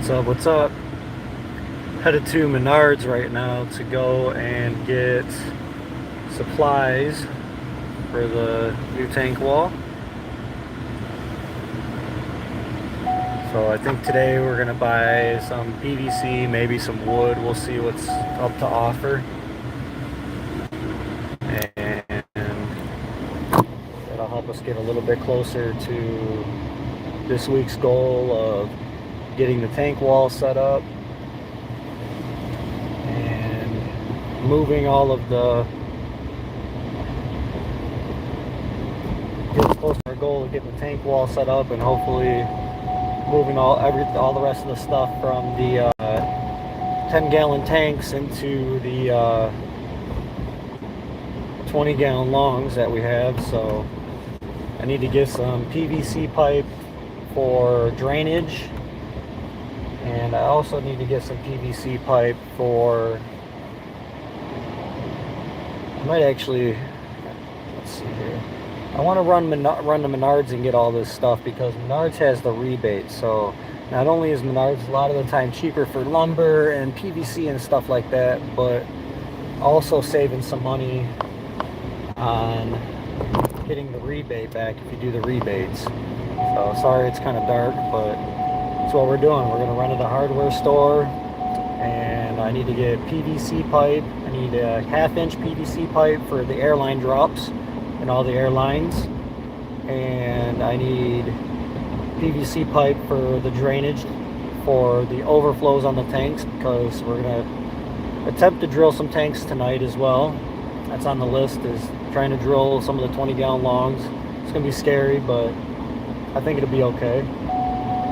What's up? Headed to Menards right now to go and get supplies for the new tank wall. So I think today we're gonna buy some PVC, maybe some wood. We'll see what's up to offer. And that'll help us get a little bit closer to this week's goal of getting the tank wall set up and moving all of the get close to our goal of getting the tank wall set up, and hopefully moving all the rest of the stuff from the 10-gallon tanks into the 20-gallon longs that we have. So I need to get some PVC pipe for drainage, and I also need to get some PVC pipe for, I might actually, let's see here, I want to run to Menards and get all this stuff because Menards has the rebate. So not only is Menards a lot of the time cheaper for lumber and PVC and stuff like that, but also saving some money on getting the rebate back if you do the rebates. So sorry it's kind of dark, but that's what we're doing. We're going to run to the hardware store, and I need to get PVC pipe. I need a 1/2-inch PVC pipe for the airline drops and all the airlines, and I need PVC pipe for the drainage for the overflows on the tanks, because we're going to attempt to drill some tanks tonight as well. That's on the list, is trying to drill some of the 20-gallon longs. It's going to be scary, but I think it'll be okay.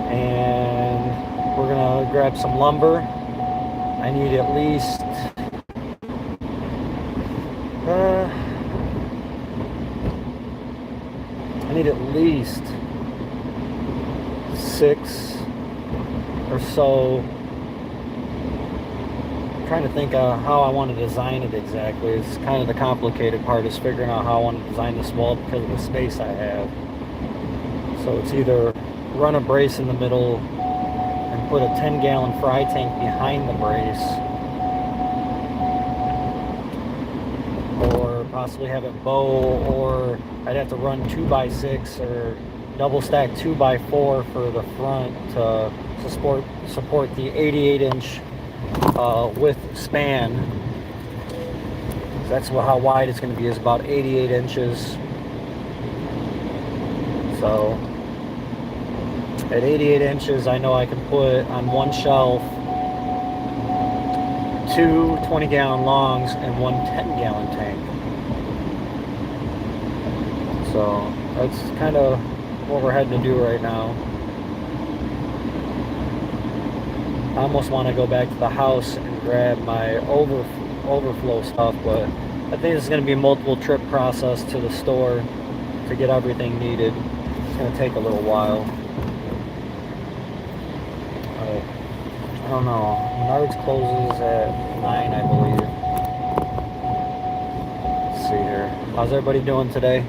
And we're going to grab some lumber. I need at least I need at least 6 or so. I'm trying to think how I want to design it exactly. It's kind of the complicated part, is figuring out how I want to design this wall because of the space I have. So it's either run a brace in the middle and put a 10-gallon fry tank behind the brace, or possibly have it bow, or I'd have to run 2x6 or double stack 2x4 for the front to support the 88-inch width span. That's how wide it's going to be, is about 88 inches. So at 88 inches, I know I can put on one shelf 2 20-gallon longs and 1 10-gallon tank. So that's kind of what we're heading to do right now. I almost want to go back to the house and grab my overflow stuff, but I think it's going to be a multiple trip process to the store to get everything needed. It's going to take a little while. I don't know. Menards closes at 9, I believe. Let's see here. How's everybody doing today?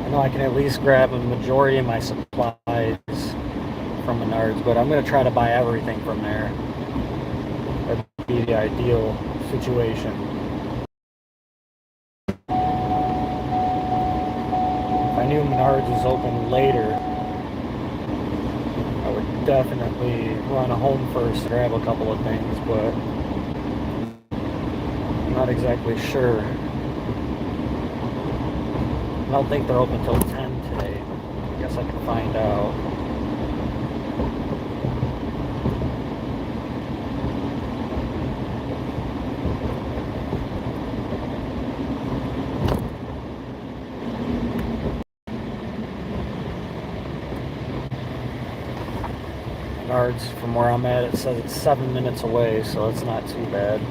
I know I can at least grab a majority of my supplies from Menards, but I'm going to try to buy everything from there. That'd be the ideal situation. If I knew Menards was open later, I would definitely run home first to grab a couple of things, but I'm not exactly sure. I don't think they're open till 10 today. I guess I can find out. Menards, from where I'm at, it says it's 7 minutes away, so it's not too bad.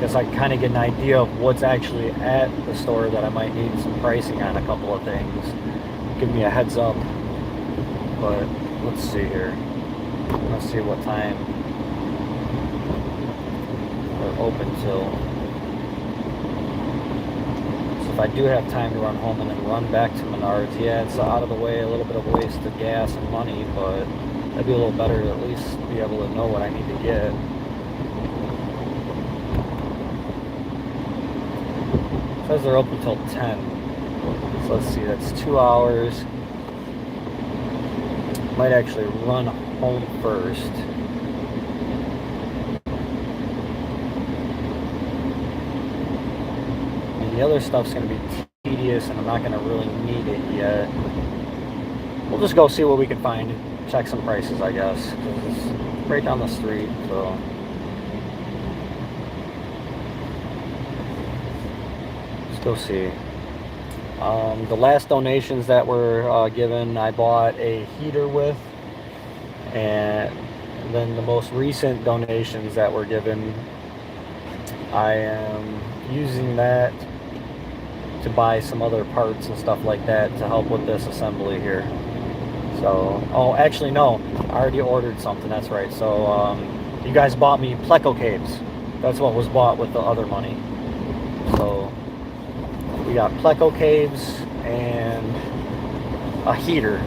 because I kind of get an idea of what's actually at the store that I might need some pricing on a couple of things. Give me a heads up. But let's see here. Let's see what time they're open till. So if I do have time to run home and then run back to Menards, yeah, it's out of the way, a little bit of a waste of gas and money, but that'd be a little better to at least be able to know what I need to get. It says they're open till 10. So let's see, that's 2 hours. Might actually run home first. And the other stuff's going to be tedious and I'm not going to really need it yet. We'll just go see what we can find. Check some prices, I guess. It's right down the street, so. Let's go see. The last donations that were given, I bought a heater with, and then the most recent donations that were given, I am using that to buy some other parts and stuff like that to help with this assembly here. So, oh, actually no, I already ordered something, that's right. So, you guys bought me pleco caves. That's what was bought with the other money. So, we got pleco caves and a heater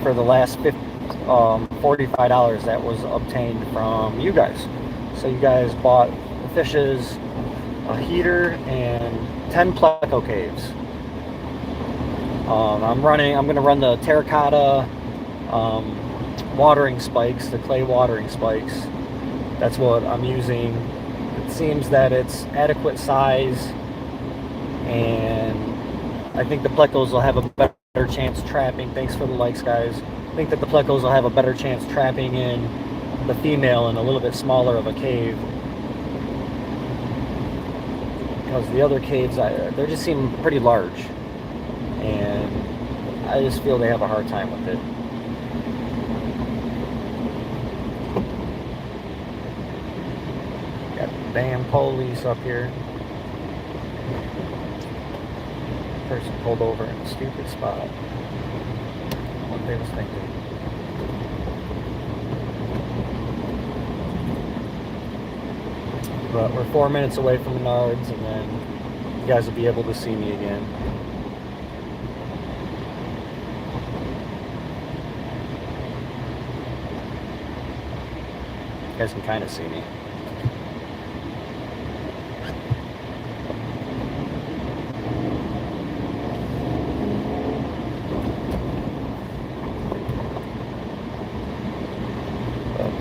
for the last $45 that was obtained from you guys. So you guys bought the fishes, a heater, and 10 pleco caves. I'm going to run the terracotta watering spikes, the clay watering spikes. That's what I'm using. It seems that it's adequate size, and I think the plecos will have a better chance trapping. Thanks for the likes, guys. I think that the plecos will have a better chance trapping in the female in a little bit smaller of a cave, because the other caves, they just seem pretty large, and I just feel they have a hard time with it. Got damn police up here. Person pulled over in a stupid spot. What they was thinking. But we're 4 minutes away from Menards, and then you guys will be able to see me again. You guys can kind of see me.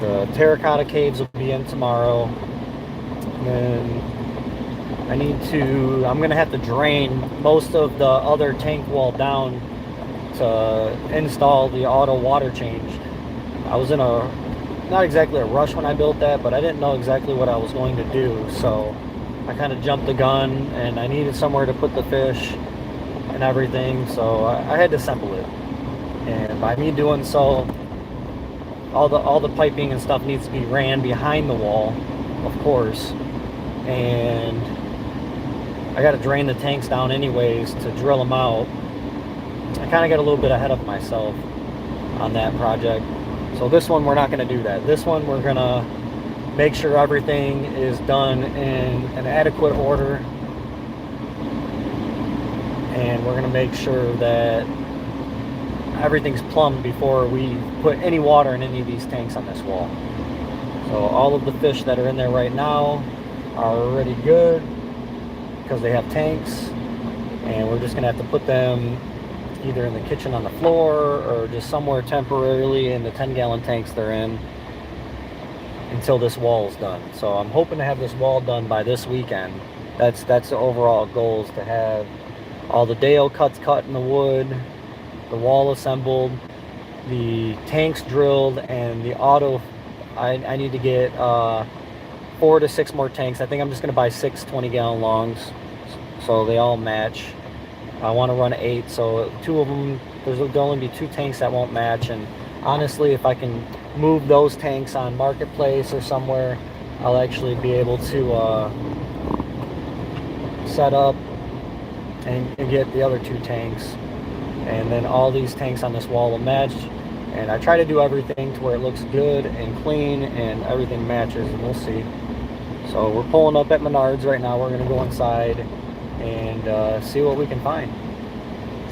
The terracotta caves will be in tomorrow. And then I'm going to have to drain most of the other tank wall down to install the auto water change. I was in not exactly a rush when I built that, but I didn't know exactly what I was going to do. So I kind of jumped the gun, and I needed somewhere to put the fish and everything. So I had to assemble it. And by me doing so, all the piping and stuff needs to be ran behind the wall, of course, and I got to drain the tanks down anyways to drill them out. I kind of got a little bit ahead of myself on that project, so this one we're not going to do that. This one we're going to make sure everything is done in an adequate order, and we're going to make sure that everything's plumbed before we put any water in any of these tanks on this wall. So all of the fish that are in there right now are already good because they have tanks, and we're just gonna have to put them either in the kitchen on the floor or just somewhere temporarily in the 10-gallon tanks they're in until this wall is done. So I'm hoping to have this wall done by this weekend. That's the overall goal, is to have all the Dale cuts cut in the wood, the wall assembled, the tanks drilled, and the auto. I need to get 4 to 6 more tanks. I think I'm just going to buy 6 20-gallon longs so they all match. I want to run 8, so 2 of them, there'll only be 2 tanks that won't match. And honestly, if I can move those tanks on Marketplace or somewhere, I'll actually be able to set up and get the other 2 tanks, and then all these tanks on this wall will match. And I try to do everything to where it looks good and clean and everything matches, and we'll see. So we're pulling up at Menards right now. We're going to go inside and see what we can find.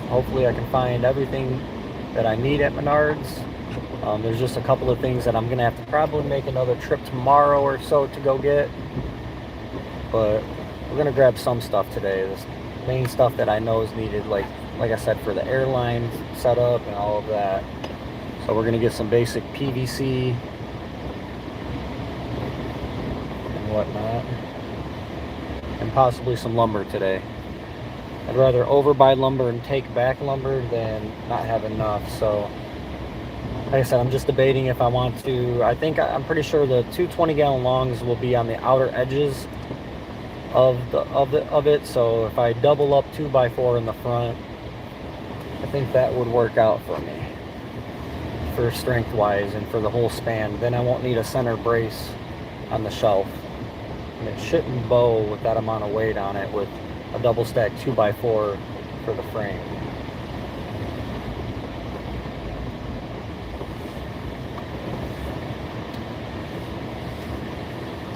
Hopefully I can find everything that I need at Menards. There's just a couple of things that I'm going to have to probably make another trip tomorrow or so to go get. But we're going to grab some stuff today. This main stuff that I know is needed, like I said, for the airline setup and all of that. So we're going to get some basic PVC and whatnot, and possibly some lumber today. I'd rather overbuy lumber and take back lumber than not have enough. So like I said, I'm just debating if I want to. I'm pretty sure the 2 20-gallon longs will be on the outer edges of it. So if I double up 2x4 in the front, I think that would work out for me, for strength wise and for the whole span. Then I won't need a center brace on the shelf, and it shouldn't bow with that amount of weight on it with a double stack 2x4 for the frame.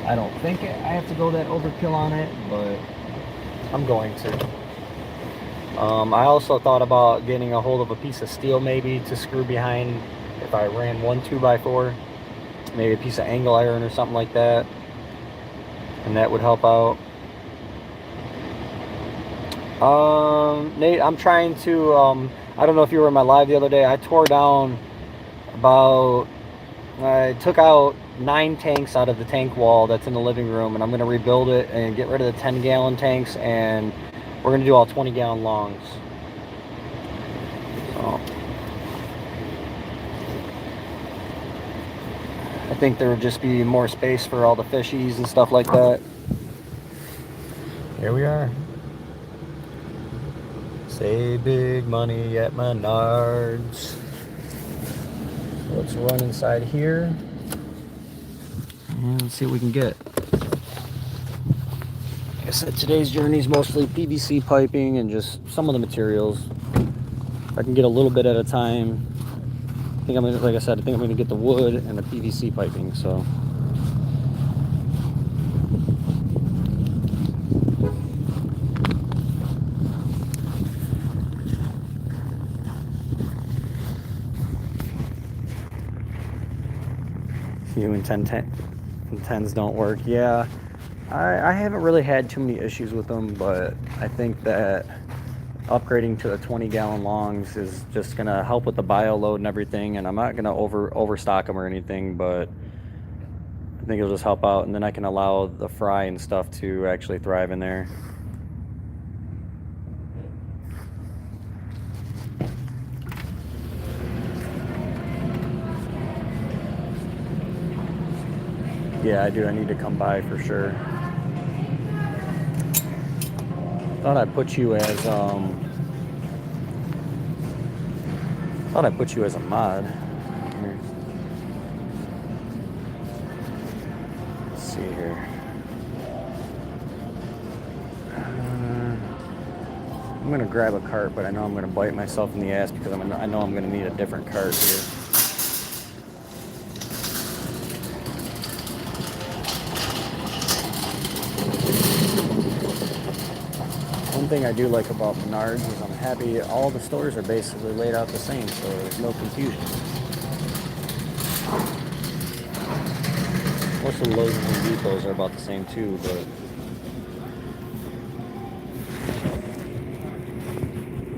I don't think I have to go that overkill on it, but I'm going to. I also thought about getting a hold of a piece of steel maybe to screw behind if I ran 1 2x4, maybe a piece of angle iron or something like that, and that would help out. Nate, I'm trying to, I don't know if you were in my live the other day, I took out 9 tanks out of the tank wall that's in the living room, and I'm going to rebuild it and get rid of the 10-gallon tanks, and we're going to do all 20-gallon longs. So I think there would just be more space for all the fishies and stuff like that. Here we are. Save big money at Menards. So let's run inside here and see what we can get. Like I said, today's journey is mostly PVC piping and just some of the materials. If I can get a little bit at a time. I think I'm gonna get the wood and the PVC piping. So you and 10s don't work. Yeah, I haven't really had too many issues with them, but I think that upgrading to the 20-gallon longs is just gonna help with the bio load and everything, and I'm not gonna overstock them or anything, but I think it'll just help out, and then I can allow the fry and stuff to actually thrive in there. Yeah, I do. I need to come by for sure. Thought I'd put you as a mod. Here. Let's see here. I'm gonna grab a cart, but I know I'm gonna bite myself in the ass because I know I'm gonna need a different cart here. One thing I do like about Menards is I'm happy all the stores are basically laid out the same, so there's no confusion. Most of the Lowe's and Depots are about the same too, but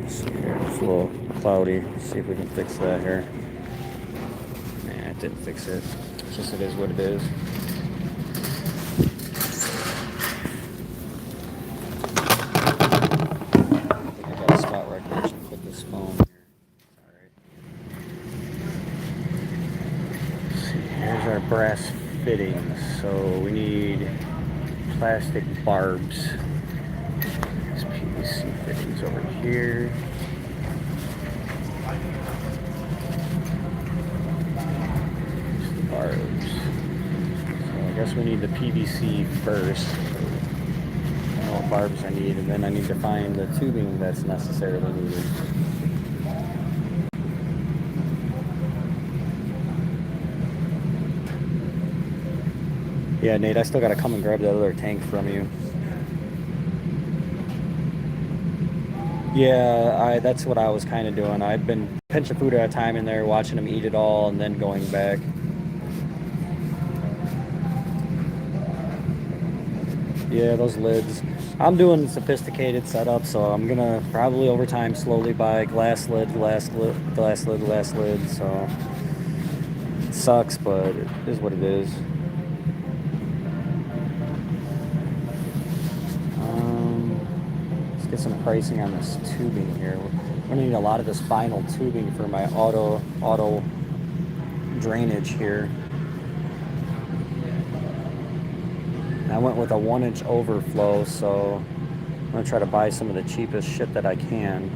let's see here. It's a little cloudy. Let's see if we can fix that here. Nah, it didn't fix it. It's just, it is what it is. Brass fittings, so we need plastic barbs. There's PVC fittings over here. There's the barbs. So I guess we need the PVC first. what barbs I need, and then I need to find the tubing that's necessarily needed. Yeah, Nate, I still gotta come and grab that other tank from you. Yeah, that's what I was kind of doing. I've been pinching food at a time in there, watching them eat it all, and then going back. Yeah, those lids. I'm doing sophisticated setup, so I'm gonna probably over time slowly buy glass lid, glass lid, glass lid, glass lid. So it sucks, but it is what it is. Let's get some pricing on this tubing here. I'm gonna need a lot of this vinyl tubing for my auto drainage here. I went with a 1-inch overflow, so I'm gonna try to buy some of the cheapest shit that I can.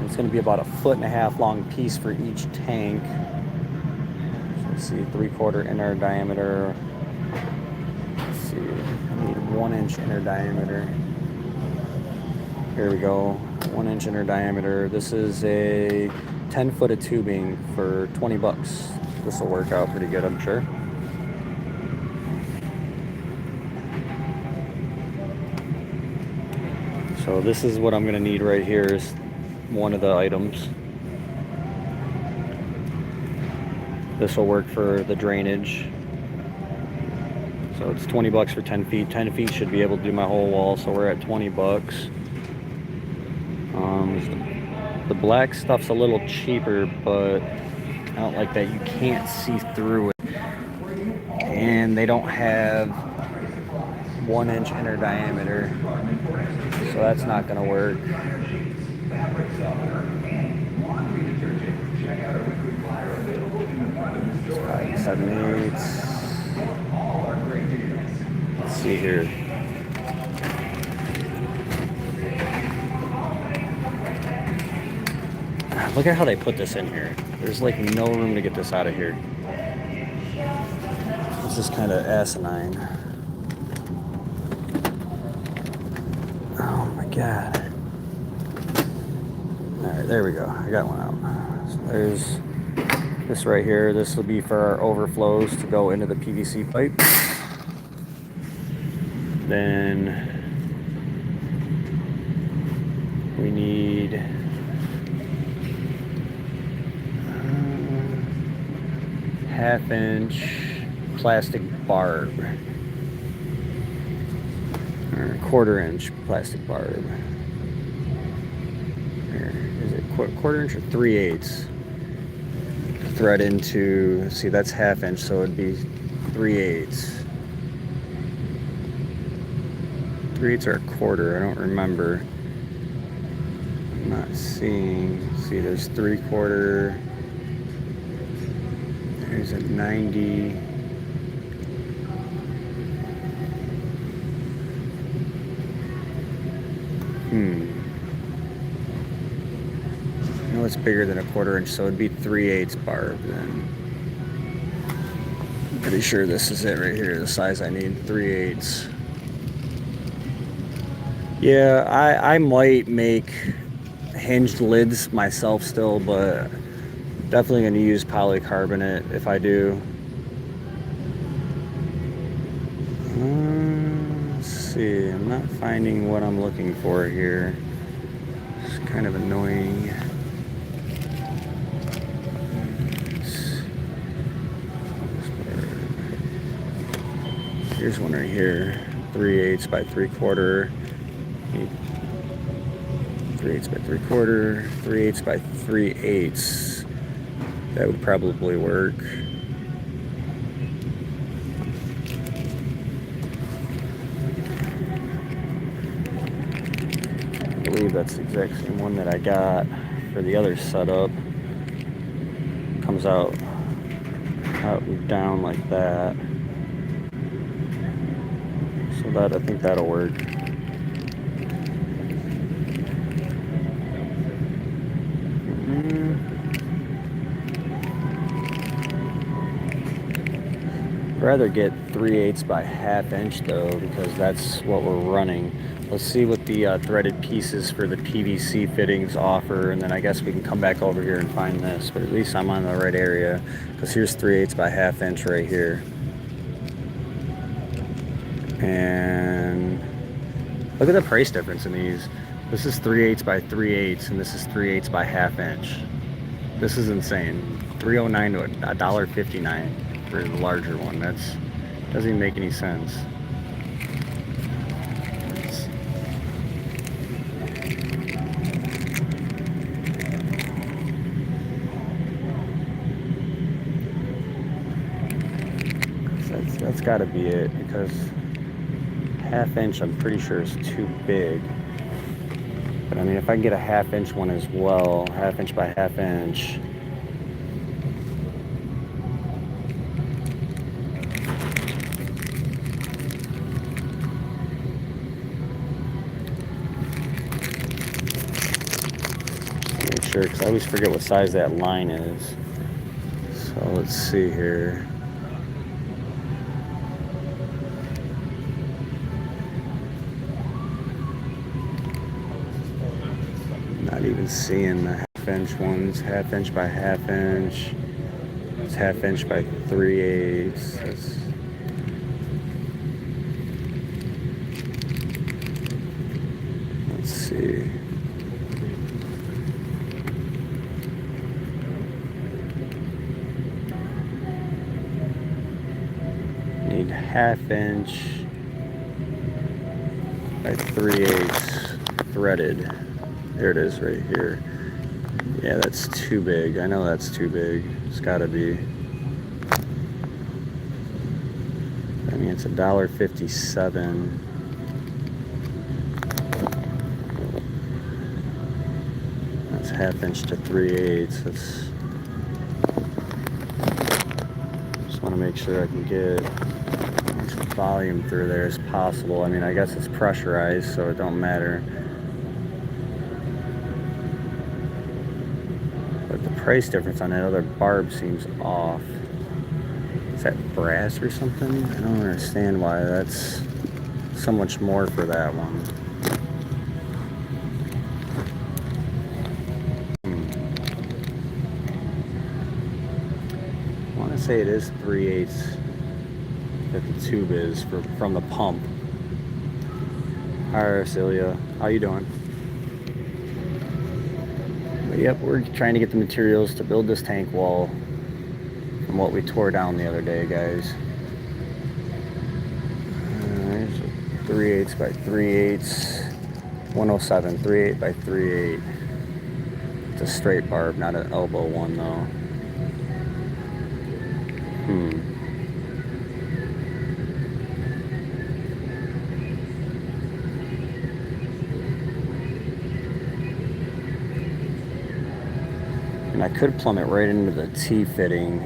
It's gonna be about a 1.5-foot long piece for each tank. So let's see, 3/4 inner diameter. Let's see, I need 1-inch inner diameter. Here we go, 1-inch inner diameter. This is a 10 foot of tubing for 20 bucks. This will work out pretty good, I'm sure. So this is what I'm gonna need right here, is one of the items. This will work for the drainage. So it's 20 bucks for 10 feet. 10 feet should be able to do my whole wall, so we're at 20 bucks. The black stuff's a little cheaper, but I don't like that you can't see through it. And they don't have 1-inch inner diameter, so that's not gonna work. 5 7/8. Let's see here. Look at how they put this in here. There's like no room to get this out of here. This is kind of asinine. Oh my god. Alright, there we go. I got one out. So there's this right here. This will be for our overflows to go into the PVC pipe. Then we need 1/2-inch plastic barb, or 1/4-inch plastic barb. Here, is it 1/4-inch or 3/8? Thread into, see, that's 1/2 inch, so it'd be 3/8. 3/8 or 1/4, I don't remember. I'm not seeing. See, there's 3/4. There's a 90. No, it's bigger than a 1/4 inch, so it'd be 3/8 barb then. I'm pretty sure this is it right here, the size I need, 3/8. Yeah, I might make hinged lids myself still, but definitely going to use polycarbonate if I do. Let's see, I'm not finding what I'm looking for here. It's kind of annoying. Here's one right here, 3/8 by 3/4. 3/8 by 3/4, 3/8 by 3/8. That would probably work. I believe that's the exact same one that I got for the other setup. Comes out and down like that. So that, I think that'll work. I'd rather get 3/8 by 1/2 inch though, because that's what we're running. Let's see what the threaded pieces for the PVC fittings offer, and then I guess we can come back over here and find this, but at least I'm on the right area, because here's 3/8 by 1/2 inch right here. And look at the price difference in these. This is 3/8 by 3/8, and this is 3/8 by 1/2 inch. This is insane. $3.09 to $1.59 for the larger one. That's doesn't even make any sense. That's got to be it, because 1/2 inch I'm pretty sure is too big. But I mean, if I can get a 1/2 inch one as well, 1/2 inch by 1/2 inch. Make sure, because I always forget what size that line is. So let's see here. Not even seeing the 1/2 inch ones. 1/2 inch by 1/2 inch. It's 1/2 inch by 3/8. Let's see. Need 1/2 inch by 3/8 threaded. There it is right here. Yeah, that's too big. I know that's too big. It's gotta be. I mean, it's $1.57. That's 1/2 inch to 3/8. That's. Just want to make sure I can get as much volume through there as possible. I mean, I guess it's pressurized, so it don't matter. Price difference on that other barb seems off. Is that brass or something? I don't understand why that's so much more for that one. I want to say it is 3/8 that the tube is from the pump. Hi, Arcelia. How you doing? Yep, we're trying to get the materials to build this tank wall from what we tore down the other day, guys. There's 3/8 by 3/8, 107, 3/8 by 3/8. It's a straight barb, not an elbow one though. And I could plumb it right into the T fitting.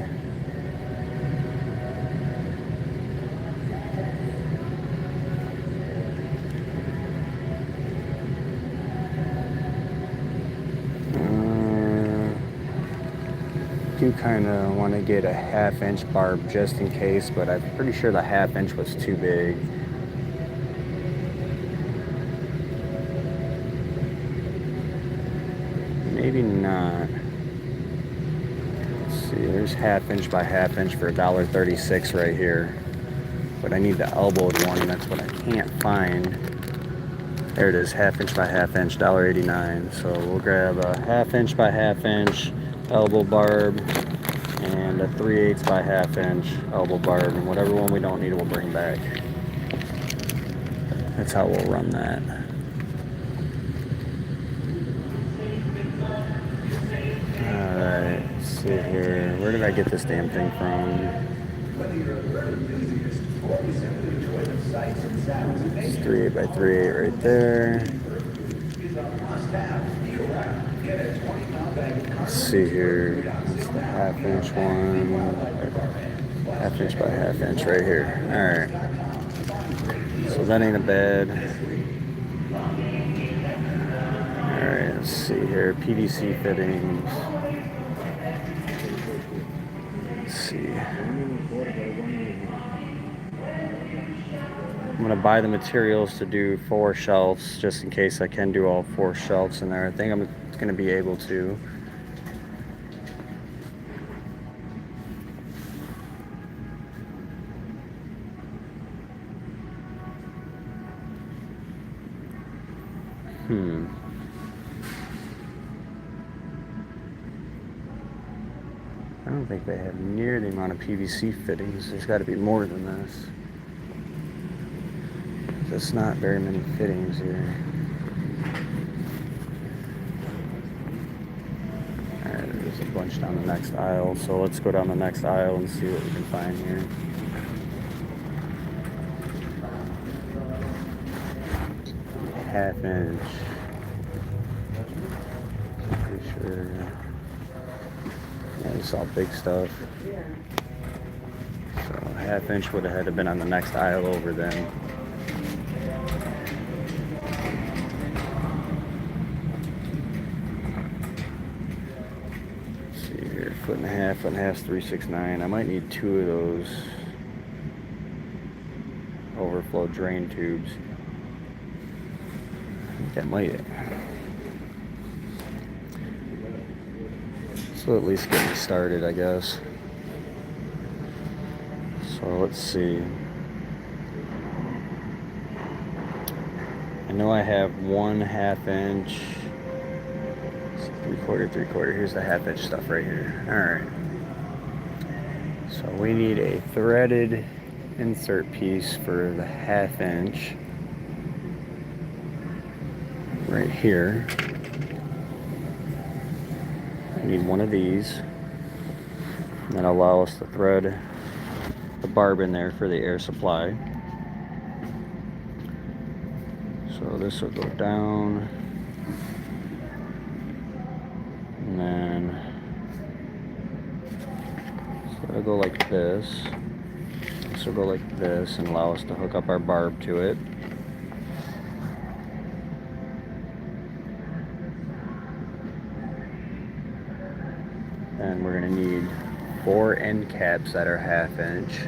Do kind of want to get a 1/2 inch barb just in case, but I'm pretty sure the 1/2 inch was too big. Maybe not. There's 1/2 inch by 1/2 inch for $1.36 right here. But I need the elbowed one, and that's what I can't find. There it is, 1/2 inch by 1/2 inch, $1.89. So we'll grab a 1/2 inch by 1/2 inch elbow barb and a 3/8 by 1/2 inch elbow barb, and whatever one we don't need we'll bring back. That's how we'll run that. Alright, let's see here. Where did I get this damn thing from? It's 3/8 by 3/8 right there. Let's see here. That's the 1/2 inch one. 1/2 inch by 1/2 inch right here. Alright. So that ain't a bad. Alright, let's see here. PVC fittings. Let's see. I'm gonna buy the materials to do 4 shelves, just in case I can do all 4 shelves in there. I think I'm gonna be able to. I don't think they have near the amount of PVC fittings. There's got to be more than this. There's not very many fittings here. Alright, there's a bunch down the next aisle, so let's go down the next aisle and see what we can find here. Half-inch. Pretty sure. Yeah, it's all big stuff. So half-inch would have had to been on the next aisle over then. Let's see here, 1.5 foot, 1.5's 369. I might need 2 of those overflow drain tubes. I think that might. So at least get me started, I guess. So let's see. I know I have 1 1/2 inch. 3/4, 3/4. Here's the 1/2 inch stuff right here. Alright. So we need a threaded insert piece for the 1/2 inch. Right here. I need 1 of these. And that'll allow us to thread the barb in there for the air supply. So this will go down. And then so it'll go like this. This will go like this and allow us to hook up our barb to it. And we're going to need 4 end caps that are 1/2 inch.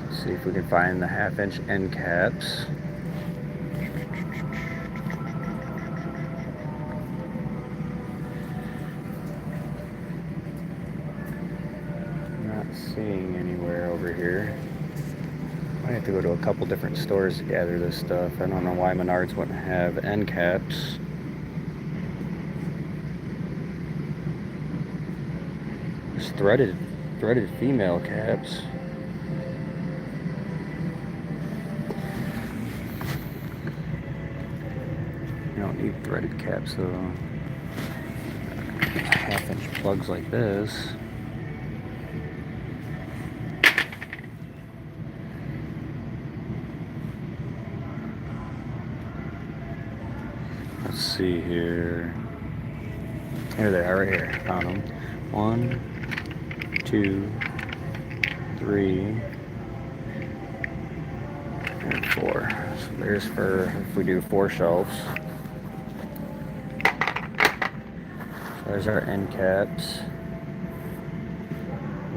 Let's see if we can find the 1/2 inch end caps. Not seeing anywhere over here. I have to go to a couple different stores to gather this stuff. I don't know why Menards wouldn't have end caps. Threaded female caps. You don't need threaded caps though. 1/2 inch plugs like this. Let's see here. Here they are, right here. Found them. 1, 2, 3, and 4. So there's for if we do 4 shelves. So there's our end caps.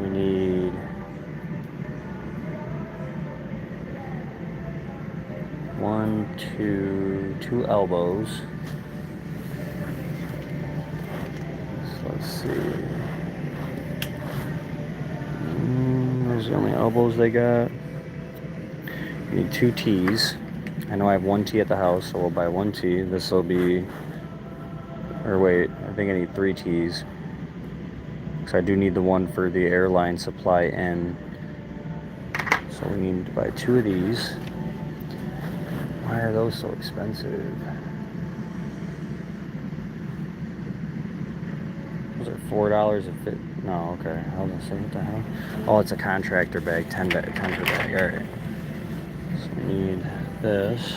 We need 1, 2 elbows. So let's see. Those are the only elbows they got. We need 2 T's. I know I have 1 T at the house, so we'll buy 1 T. This will be, or wait, I think I need 3 T's. Because I do need the one for the airline supply in. So we need to buy 2 of these. Why are those so expensive? Those are $4 a fit. No, okay. I was gonna say, what the hell? Oh, it's a contractor bag, 10 per bag. All right. So we need this.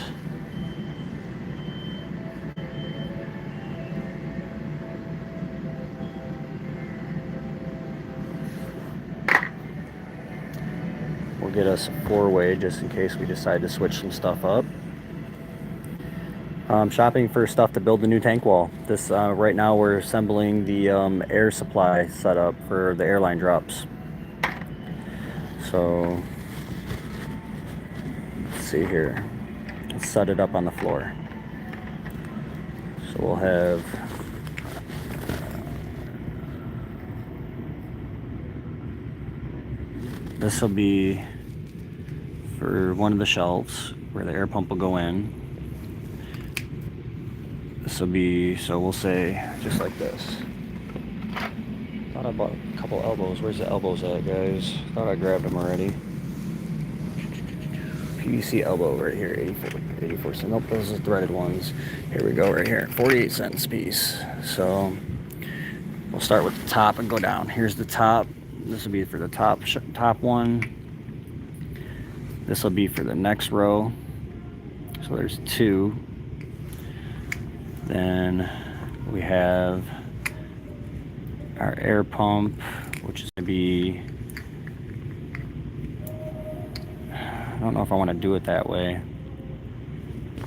We'll get us a 4-way just in case we decide to switch some stuff up. Shopping for stuff to build the new tank wall. This right now we're assembling the air supply setup for the airline drops. So let's see here. Let's set it up on the floor. So we'll have this will be for one of the shelves where the air pump will go in. This will be, so we'll say just like this. Thought I bought a couple elbows. Where's the elbows at, guys? Thought I grabbed them already. PVC elbow right here, 84 cents. Nope, those are threaded ones. Here we go, right here, 48 cents a piece. So we'll start with the top and go down. Here's the top. This will be for the top one. This will be for the next row. So there's two. Then we have our air pump, which is going to be, I don't know if I want to do it that way.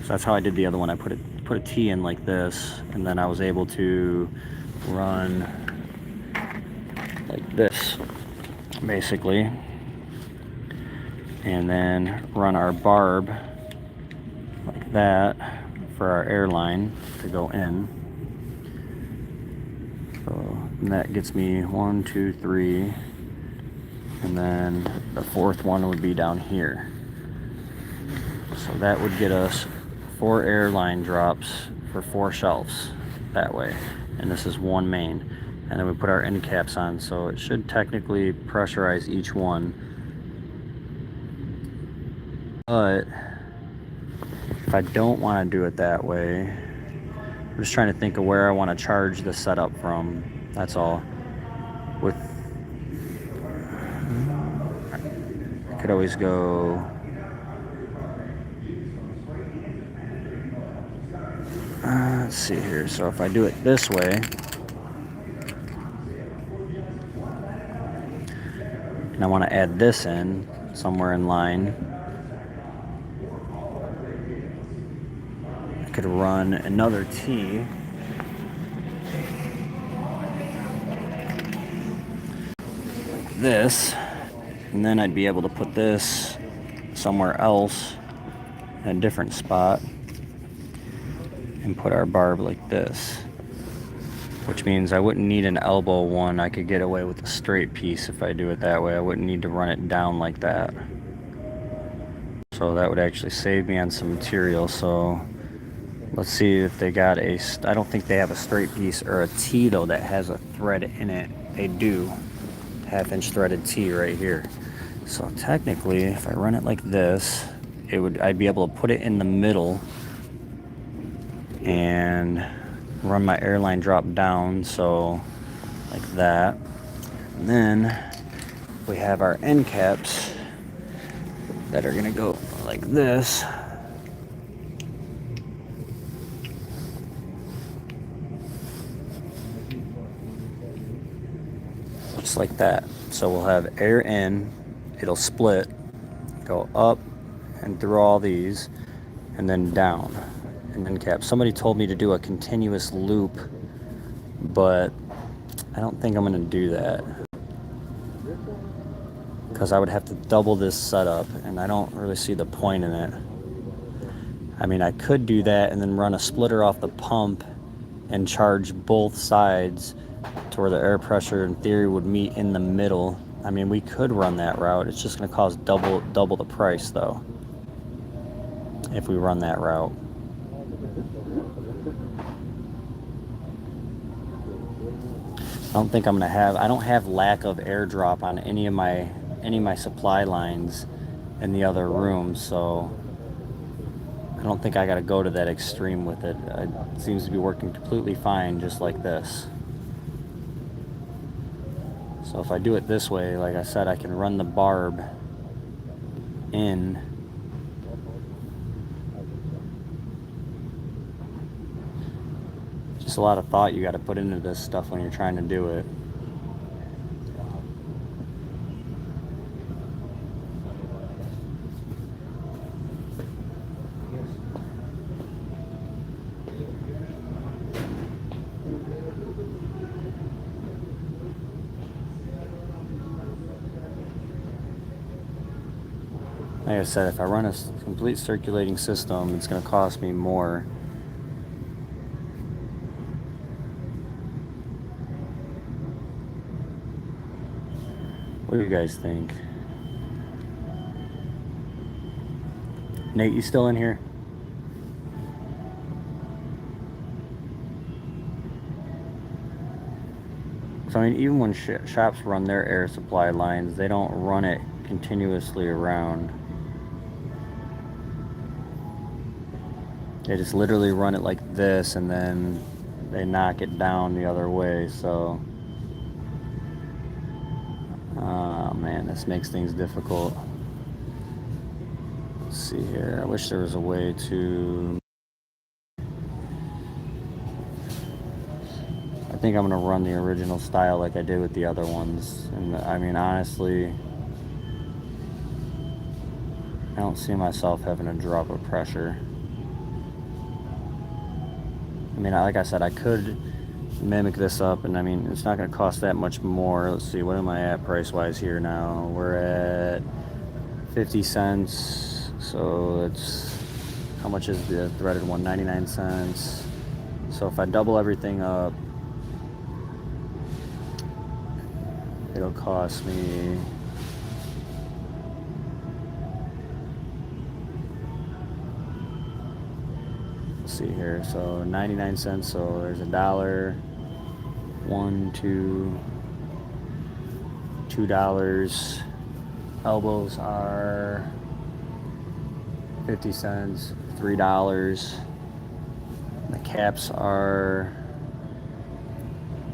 So that's how I did the other one. I put a T in like this, and then I was able to run like this, basically, and then run our barb like that for our airline to go in. So and that gets me 1, 2, 3, and then the fourth one would be down here. So that would get us 4 airline drops for 4 shelves that way, and this is one main, and then we put our end caps on, so it should technically pressurize each one. But if I don't want to do it that way, I'm just trying to think of where I want to charge the setup from. That's all. With, I could always go. Let's see here. So if I do it this way, and I want to add this in somewhere in line, I could run another T like this, and then I'd be able to put this somewhere else in a different spot and put our barb like this, which means I wouldn't need an elbow one. I could get away with a straight piece if I do it that way. I wouldn't need to run it down like that. So that would actually save me on some material. So let's see if they got a, I don't think they have a straight piece or a T though that has a thread in it. They do. 1/2-inch threaded T right here. So technically, if I run it like this, I'd be able to put it in the middle and run my airline drop down, so like that. And then we have our end caps that are gonna go like this. Just like that. So we'll have air in, it'll split, go up and through all these, and then down. And end cap. Somebody told me to do a continuous loop, but I don't think I'm gonna do that because I would have to double this setup, and I don't really see the point in it. I mean, I could do that and then run a splitter off the pump and charge both sides to where the air pressure in theory would meet in the middle. I mean, we could run that route. It's just gonna cost double the price though if we run that route. I don't think I'm gonna have, I don't have lack of airdrop on any of my supply lines in the other rooms, so I don't think I gotta go to that extreme with it. It seems to be working completely fine just like this. So if I do it this way, like I said, I can run the barb in. Just a lot of thought you got to put into this stuff when you're trying to do it. Like I said, if I run a complete circulating system, it's going to cost me more. What do you guys think? Nate, you still in here? So I mean, even when shops run their air supply lines, they don't run it continuously around. They just literally run it like this, and then they knock it down the other way. So, oh man, this makes things difficult. Let's see here. I wish there was a way to... I think I'm gonna run the original style like I did with the other ones. And I mean, honestly, I don't see myself having a drop of pressure. I mean, like I said, I could mimic this up, and I mean, it's not going to cost that much more. Let's see, what am I at price-wise here now? We're at 50 cents. So it's, how much is the threaded one? 99 cents. So if I double everything up, it'll cost me... see here, so 99 cents, so there's $1, $2. Elbows are 50 cents, $3. The caps are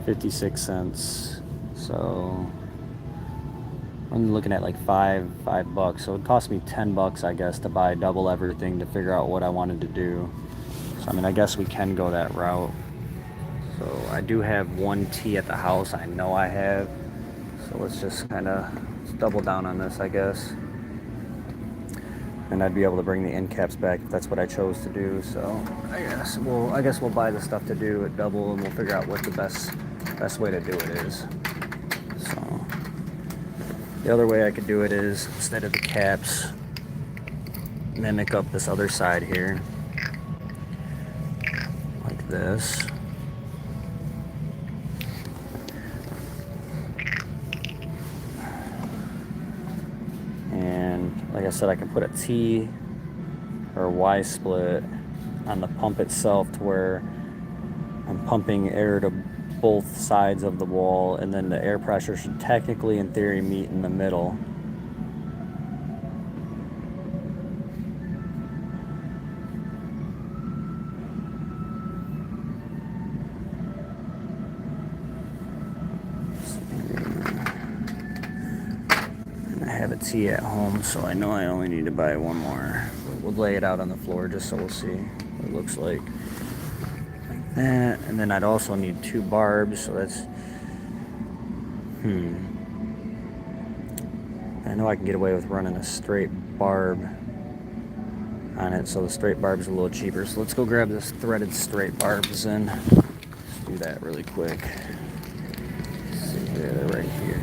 56 cents. So I'm looking at like $5. So it cost me $10, I guess, to buy double everything to figure out what I wanted to do. So, I mean, I guess we can go that route. So I do have one T at the house. I know I have. So let's just kind of double down on this, I guess. And I'd be able to bring the end caps back if that's what I chose to do. So I guess we'll buy the stuff to do at double, and we'll figure out what the best way to do it is. So the other way I could do it is, instead of the caps, mimic up this other side here. This. And like I said, I can put a T or Y split on the pump itself to where I'm pumping air to both sides of the wall, and then the air pressure should technically, in theory, meet in the middle. T at home, so I know I only need to buy one more. We'll lay it out on the floor just so we'll see what it looks like that. And then I'd also need 2 barbs, so that's I know I can get away with running a straight barb on it, so the straight barb's a little cheaper. So let's go grab this threaded straight barbs and let's do that really quick. Let's see here, they're right here.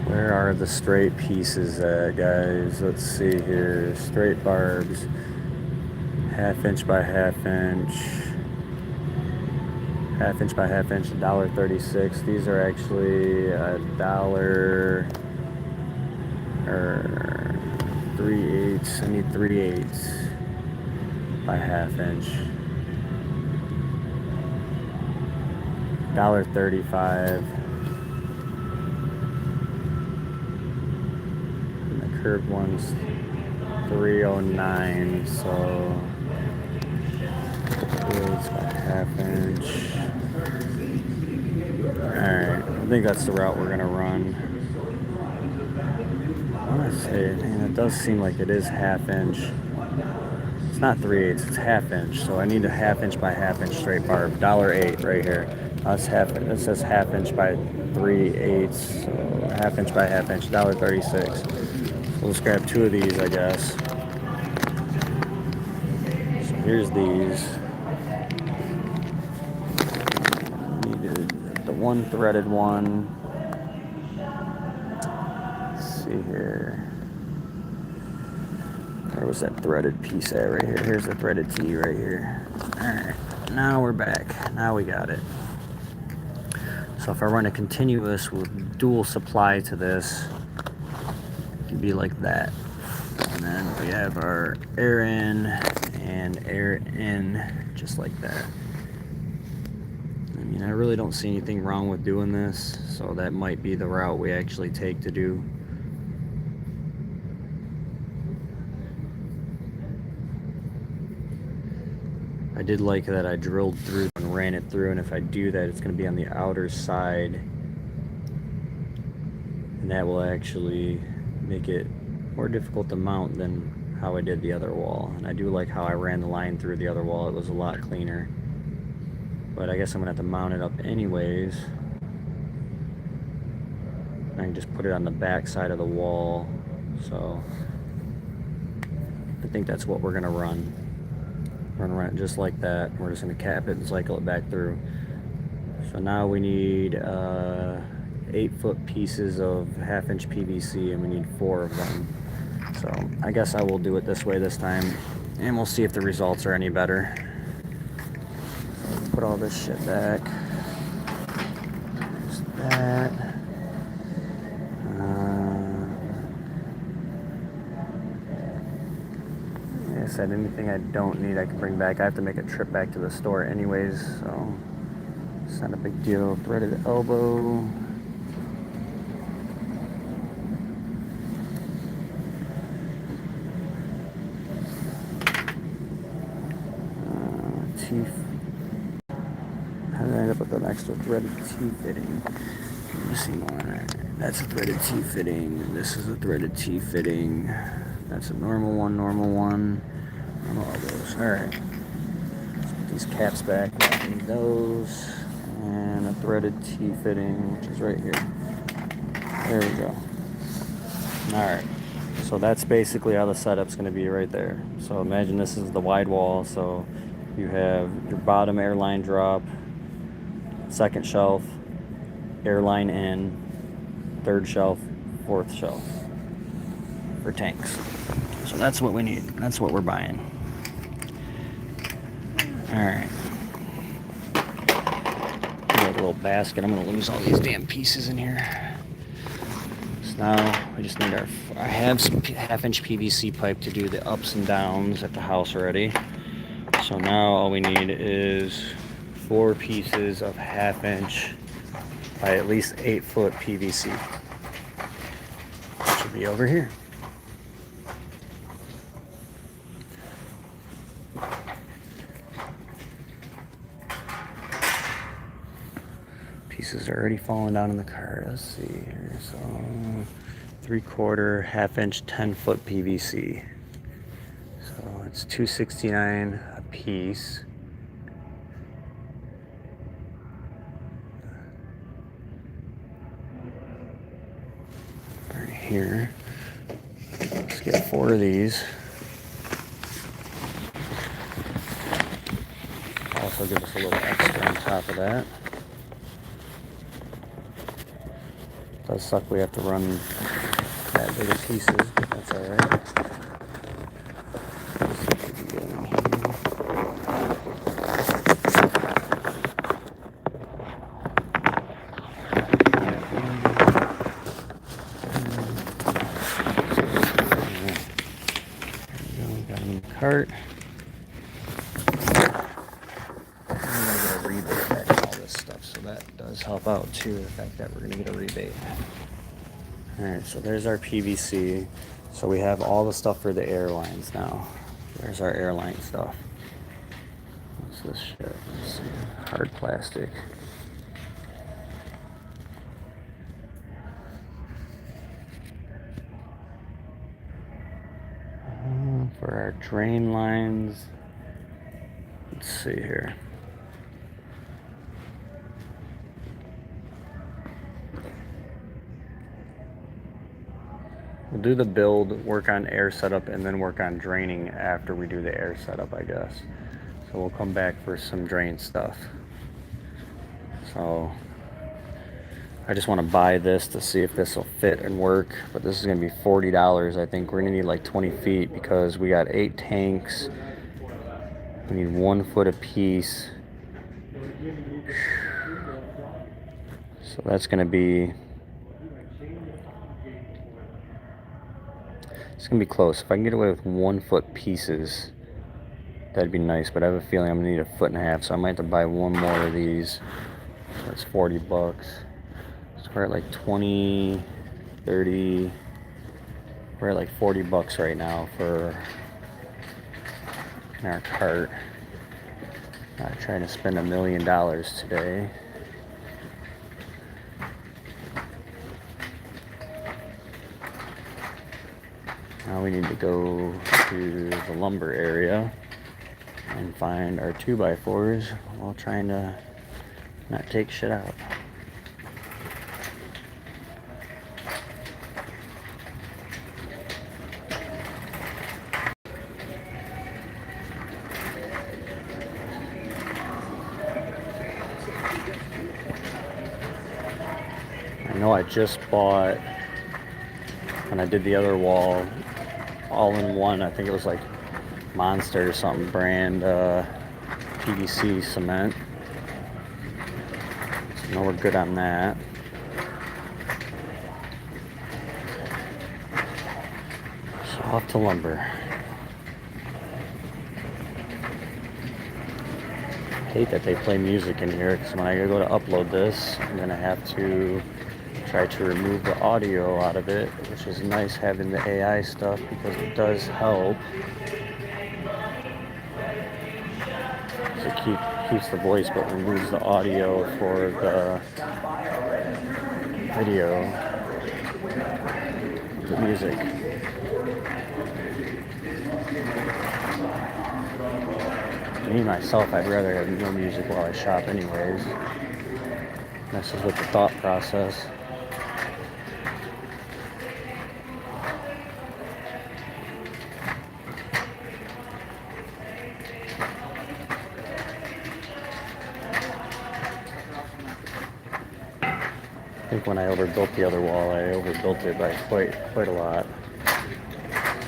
Where are the straight pieces at, guys? Let's see here. Straight barbs. 1/2 inch by 1/2 inch. 1/2 inch by 1/2 inch, $1.36. These are actually $1 or 3/8. I need 3/8 by 1/2 inch. $1.35. Curved one's $3.09, so it's by 1/2 inch. Alright, I think that's the route we're gonna run. I wanna say, man, it does seem like it is 1/2 inch. It's not 3/8, it's 1/2 inch, so I need a 1/2 inch by 1/2 inch straight barb. $1.08 right here. That's it says 1/2 inch by 3/8, so 1/2 inch by 1/2 inch, $1.36. We'll just grab 2 of these, I guess. So here's these. Needed the one threaded one. see here. Where was that threaded piece at right here? Here's the threaded T right here. Alright, now we're back. Now we got it. So if I run a continuous with dual supply to this, it can be like that. And then we have our air in and air in, just like that. I mean, I really don't see anything wrong with doing this, so that might be the route we actually take to do. I did like that I drilled through and ran it through, and if I do that, it's going to be on the outer side, and that will actually make it more difficult to mount than how I did the other wall. And I do like how I ran the line through the other wall. It was a lot cleaner, but I guess I'm going to have to mount it up anyways. I can just put it on the back side of the wall, so I think that's what we're going to run. We're gonna run it just like that. We're just gonna cap it and cycle it back through. So now we need 8-foot pieces of 1/2-inch PVC, and we need 4 of them. So I guess I will do it this way this time, and we'll see if the results are any better. Put all this shit back. There's that. Like I said, anything I don't need I can bring back. I have to make a trip back to the store anyways, so it's not a big deal. Threaded elbow. Teeth. How did I end up with an extra threaded T fitting? Let me see more. That's a threaded T fitting. This is a threaded T fitting. That's a normal one, normal one. Normal elbows. Alright. Let's put these caps back. I need those. And a threaded T fitting, which is right here. There we go. Alright. So that's basically how the setup's going to be right there. So imagine this is the wide wall. So you have your bottom airline drop, second shelf, airline in, third shelf, fourth shelf for tanks. So that's what we need. That's what we're buying. Alright. Got a little basket. I'm going to lose all these damn pieces in here. So now we just need I have some 1/2-inch PVC pipe to do the ups and downs at the house already. So now all we need is 4 pieces of 1/2-inch by at least 8-foot PVC. It should be over here. Pieces are already falling down in the car. Let's see here. So 3/4 1/2-inch 10-foot PVC. So it's $2.69 a piece. Right here. Let's get 4 of these. Also give us a little extra on top of that. Does suck we have to run that big of pieces, but that's alright. Got them in the cart. I'm gonna get a rebate back on all this stuff, so that does help out too, the fact that we're gonna get a rebate. Alright, so there's our PVC. So we have all the stuff for the airlines now. There's our airline stuff. What's this shit? Let's see. Hard plastic. For our drain lines, let's see here. We'll do the build, work on air setup, and then work on draining after we do the air setup, I guess. So we'll come back for some drain stuff. So I just want to buy this to see if this will fit and work, but this is going to be $40. I think we're going to need like 20 feet because we got 8 tanks. We need 1 foot a piece. So that's going to be, it's going to be close. If I can get away with 1 foot pieces, that'd be nice, but I have a feeling I'm going to need 1.5 feet, so I might have to buy 1 more of these. That's $40. So we're at like 20, 30, we're at like $40 right now for in our cart. Not trying to spend $1 million today. Now we need to go to the lumber area and find our 2x4s while trying to not take shit out. I know I just bought, when I did the other wall, all in one, I think it was like Monster or something brand PVC cement. So I know we're good on that. So off to lumber. I hate that they play music in here because when I go to upload this, I'm gonna have to try to remove the audio out of it, which is nice having the AI stuff because it does help. It keeps the voice but removes the audio for the video, the music. Me, myself, I'd rather have no music while I shop anyways. Messes with the thought process. I think when I overbuilt the other wall, I overbuilt it by quite a lot.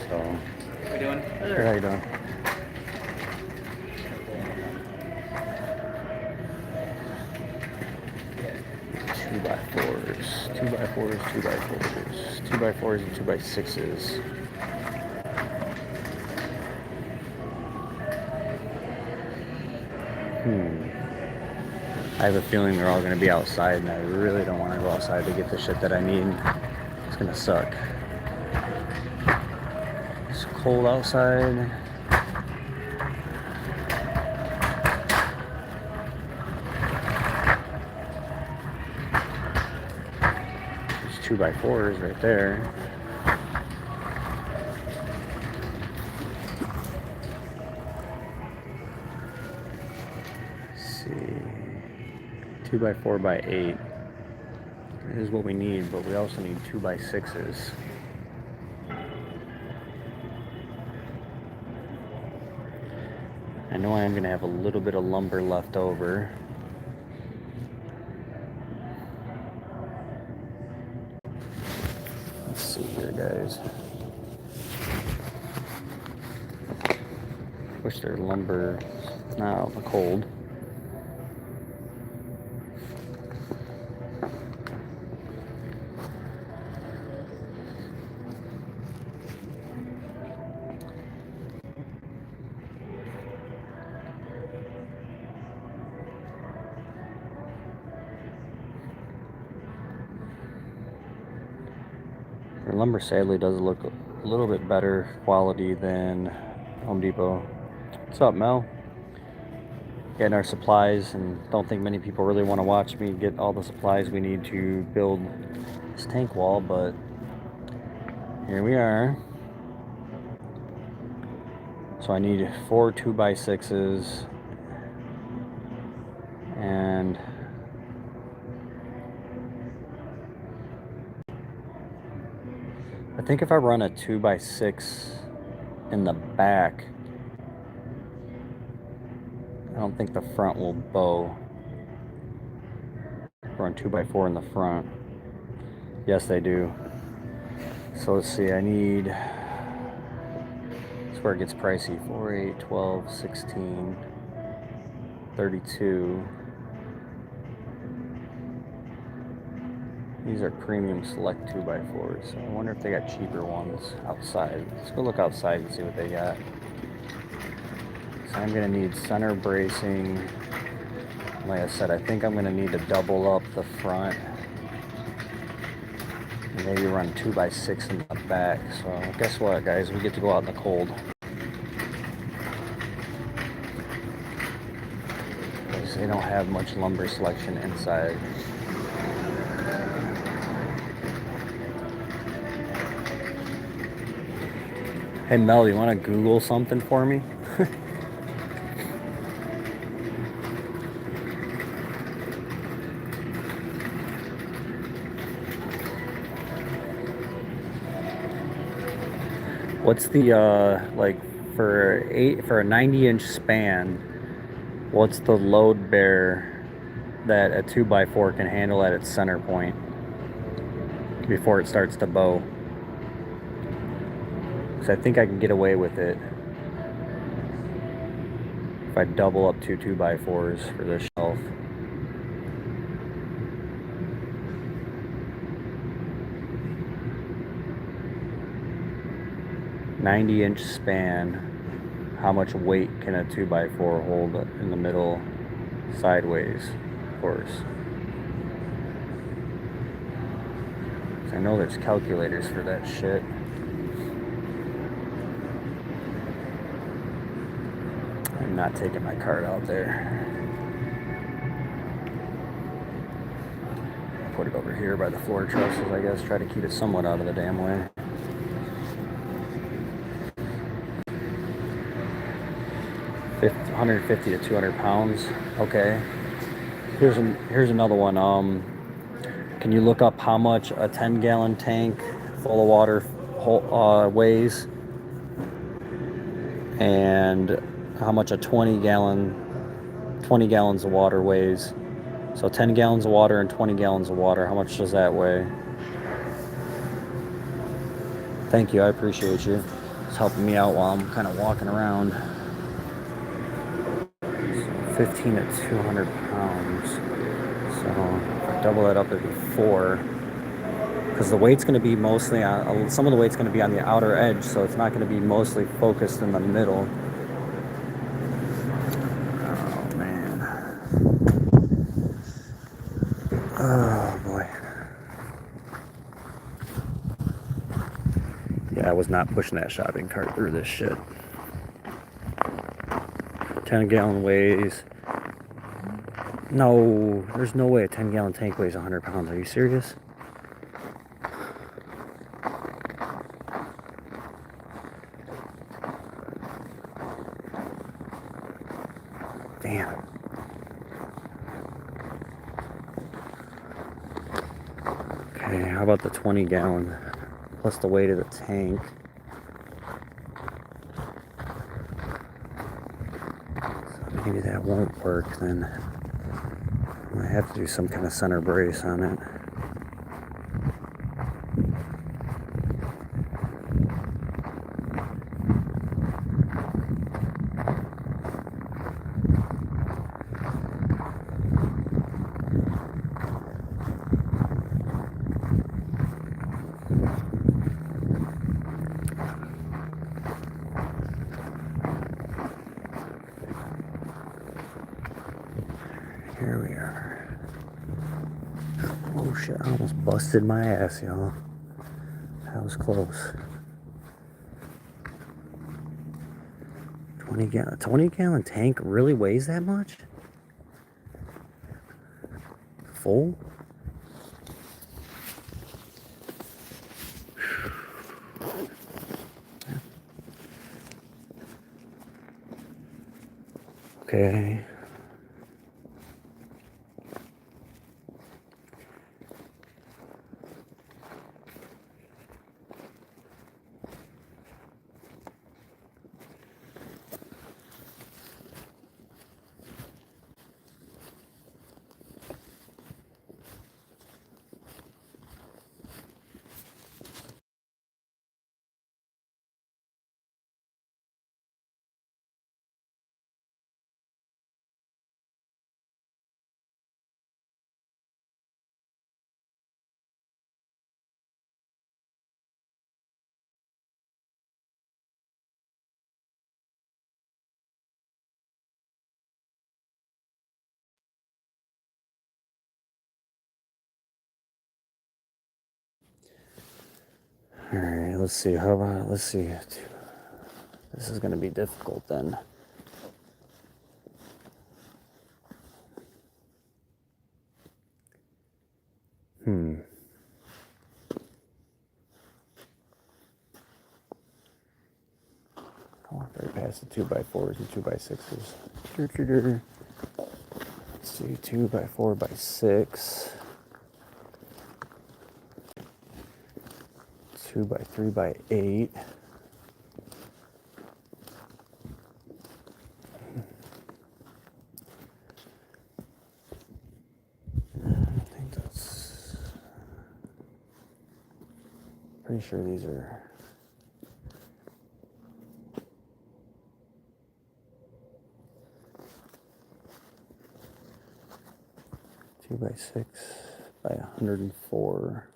So, How you doing? how you doing? Two by fours, two by fours, two by fours, two by fours, and 2x6s. I have a feeling they're all going to be outside, and I really don't want to go outside to get the shit that I need. It's going to suck. It's cold outside. There's 2x4s right there. Let's see. 2x4x8 is what we need, but we also need 2x6s. I know I am going to have a little bit of lumber left over. Let's see here, guys. Wish their lumber is not out in the cold. Their lumber sadly does look a little bit better quality than Home Depot. What's up, Mel? Getting our supplies, and don't think many people really want to watch me get all the supplies we need to build this tank wall, but here we are. So I need 4 2x6s and I think if I run a 2x6 in the back, I don't think the front will bow. run 2x4 in the front. Yes, they do. So let's see, I need, that's where it gets pricey. 4, 8, 12, 16, 32. These are premium select 2x4s. So I wonder if they got cheaper ones outside. Let's go look outside and see what they got. So I'm gonna need center bracing. Like I said, I think I'm gonna need to double up the front. And maybe run 2x6 in the back. So guess what, guys? We get to go out in the cold. Because they don't have much lumber selection inside. Hey Mel, you want to Google something for me? What's the like for a 90-inch span? What's the load bear that a 2x4 can handle at its center point before it starts to bow? Because I think I can get away with it if I double up 2x4s for this shelf. "90-inch span, how much weight can a 2x4 hold in the middle sideways?" Of course. I know there's calculators for that shit. I'm not taking my card out there. Put it over here by the floor trusses, I guess. Try to keep it somewhat out of the damn way. $150 to 200 pounds. Okay. Here's another one. Can you look up how much a 10-gallon tank full of water weighs, and how much a 20 gallons of water weighs? So 10 gallons of water and 20 gallons of water, how much does that weigh? Thank you, I appreciate you. It's helping me out while I'm kind of walking around. So 15 to 200 pounds. So if I double that up, it'd be 4. Because the weight's going to be mostly on, some of the weight's going to be on the outer edge, so it's not going to be mostly focused in the middle. Oh, man. Oh, boy. Yeah, I was not pushing that shopping cart through this shit. 10-gallon weighs. No, there's no way a 10-gallon tank weighs 100 pounds. Are you serious? Damn. Okay, how about the 20-gallon plus the weight of the tank? So maybe that won't work then. I have to do some kind of center brace on it. Here we are. Oh shit, I almost busted my ass, y'all. That was close. 20-gallon tank really weighs that much? Full? Okay. All right, let's see. How about, let's see. This is going to be difficult then. I want to pass the 2x4s and 2x6s. Let's see, 2x4x6. 2x3x8. I think that's, pretty sure these are, two by 6 by 104.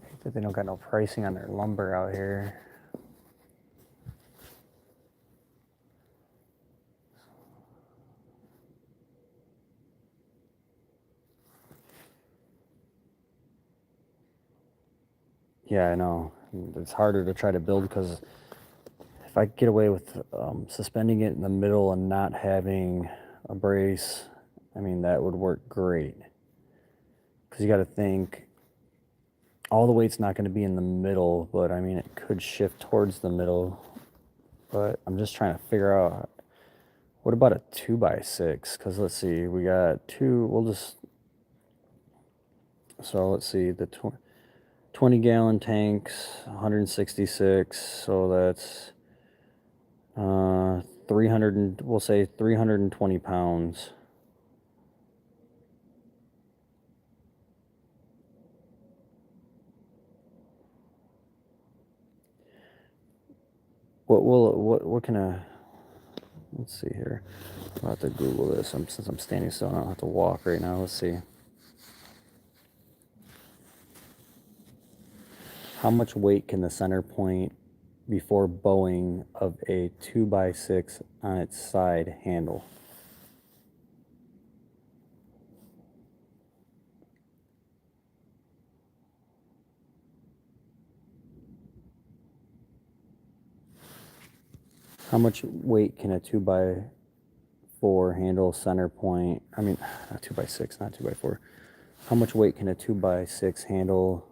I hate that they don't got no pricing on their lumber out here. Yeah, I know. It's harder to try to build because if I get away with suspending it in the middle and not having a brace, I mean, that would work great. Because you got to think, all the weight's not going to be in the middle, but I mean, it could shift towards the middle. But I'm just trying to figure out, what about a 2x6? Because let's see, we got two, we'll just, so let's see, the 20-gallon tanks, 166, so that's 300, and we'll say 320 pounds. What can I, let's see here. I'll have to Google this. Since I'm standing still, I don't have to walk right now. Let's see. How much weight can the center point before bowing of a 2x6 on its side handle? How much weight can a 2x4 handle center point? I mean, not 2x6, not 2x4. How much weight can a 2x6 handle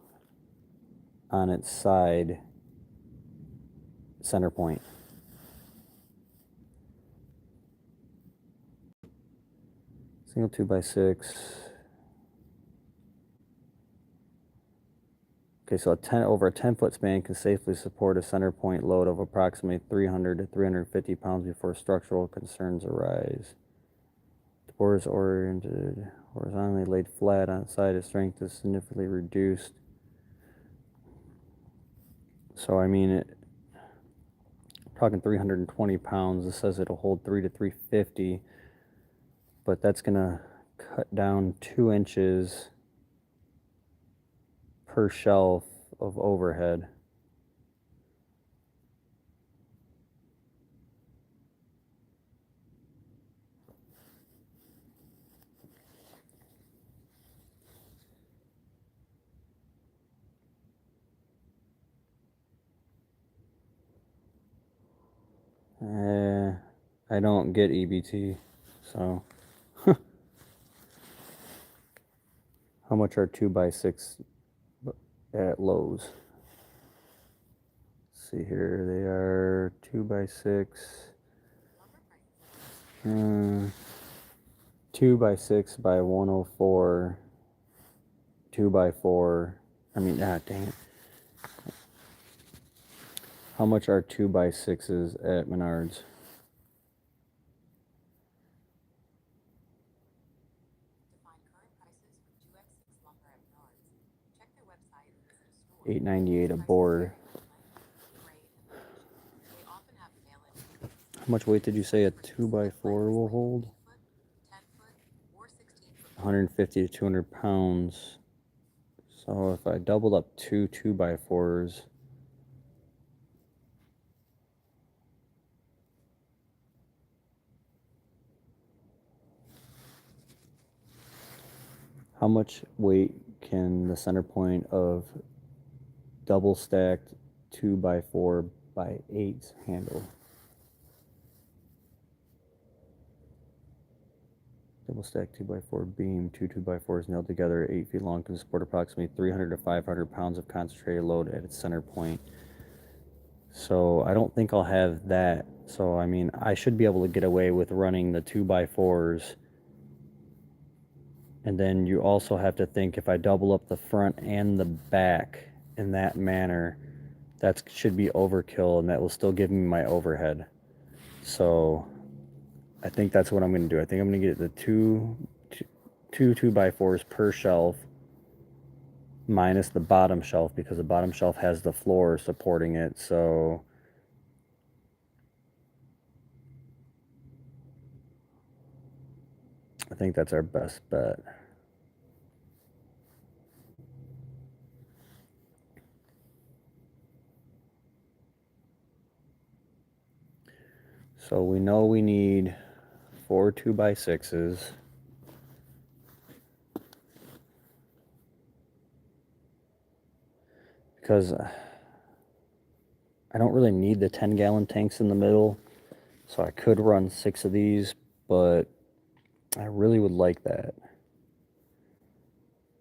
on its side center point? Single 2x6. Okay, so over a 10-foot span can safely support a center point load of approximately 300 to 350 pounds before structural concerns arise. The board is oriented horizontally, laid flat on its side. Its strength is significantly reduced. So I mean, I'm talking 320 pounds. It says it'll hold 3 to 350, but that's gonna cut down 2 inches per shelf of overhead. I don't get EBT, so how much are 2x6 at Lowe's? Let's see here, they are 2x6. 2x6 by 104. 2x4. I mean, dang it. How much are 2x6s at Menards? $8.98 a board. How much weight did you say a 2x4 will hold? 150 to 200 pounds. So if I doubled up 2 2x4s, How much weight can the center point of double stacked 2x4x8 handle? Double stacked 2x4 beam, two 2x4s nailed together 8 feet long, can support approximately 300 to 500 pounds of concentrated load at its center point. So I don't think I'll have that. So I mean, I should be able to get away with running the 2x4s. And then you also have to think, if I double up the front and the back in that manner, that should be overkill, and that will still give me my overhead. So I think that's what I'm going to do. I think I'm going to get the two 2x4s per shelf minus the bottom shelf, because the bottom shelf has the floor supporting it. So I think that's our best bet. So we know we need 4 2x6s. Because I don't really need the 10-gallon tanks in the middle. So I could run 6 of these, but I really would like that.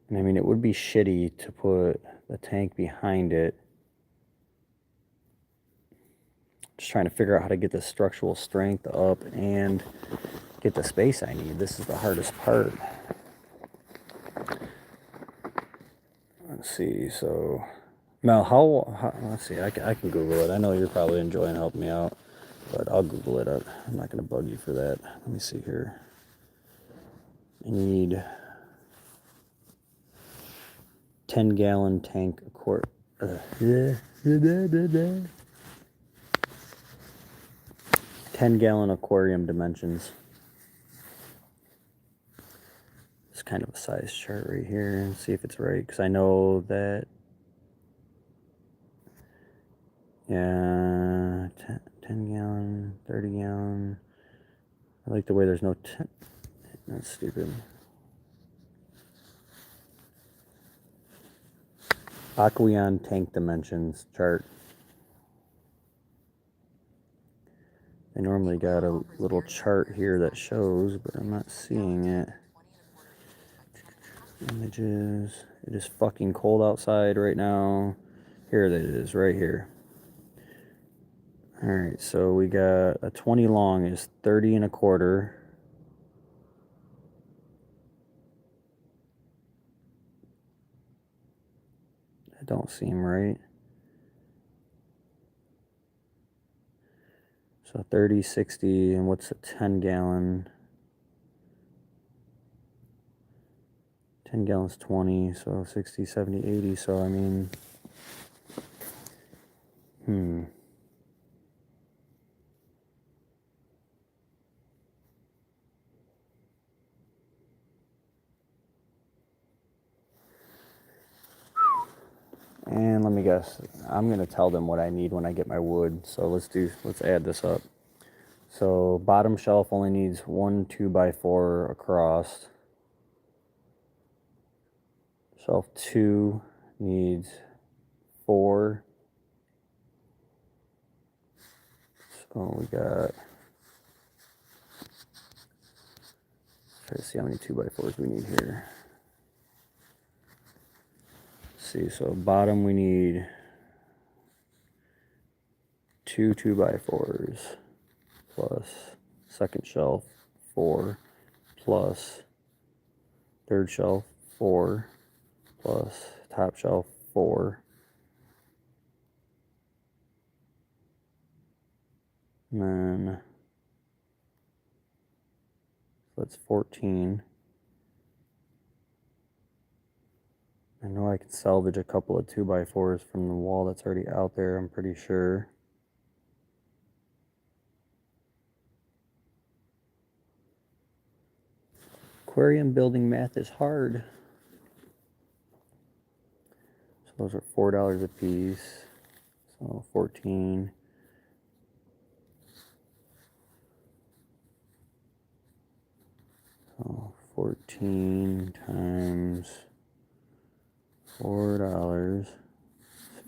And I mean, it would be shitty to put the tank behind it. Just trying to figure out how to get the structural strength up and get the space I need. This is the hardest part. Let's see, so Mel, how let's see, I can Google it. I know you're probably enjoying helping me out, but I'll Google it. I'm not going to bug you for that. Let me see here. I need 10-gallon tank quart. 10-gallon aquarium dimensions. It's kind of a size chart right here and see if it's right, because I know that, yeah, 10 gallon, 30 gallon. I like the way there's no 10. That's stupid. Aquarium tank dimensions chart. They normally got a little chart here that shows, but I'm not seeing it. Images. It is fucking cold outside right now. Here it is, right here. Alright, so we got a 20 long is 30 and a quarter. That don't seem right. So 30, 60, and what's a 10 gallon? 10 gallons 20, so 60, 70, 80. So I mean, and let me guess. I'm gonna tell them what I need when I get my wood. So let's add this up. So bottom shelf only needs 1 2x4 across. Shelf 2 needs 4. So we got, try to see how many 2x4s we need here. Let's see, so bottom we need 2 2x4s plus second shelf 4 plus third shelf 4 plus top shelf 4. And then that's 14. I know I could salvage a couple of 2x4s from the wall that's already out there, I'm pretty sure. Aquarium building math is hard. So those are $4 a piece. So 14. So 14 times $4,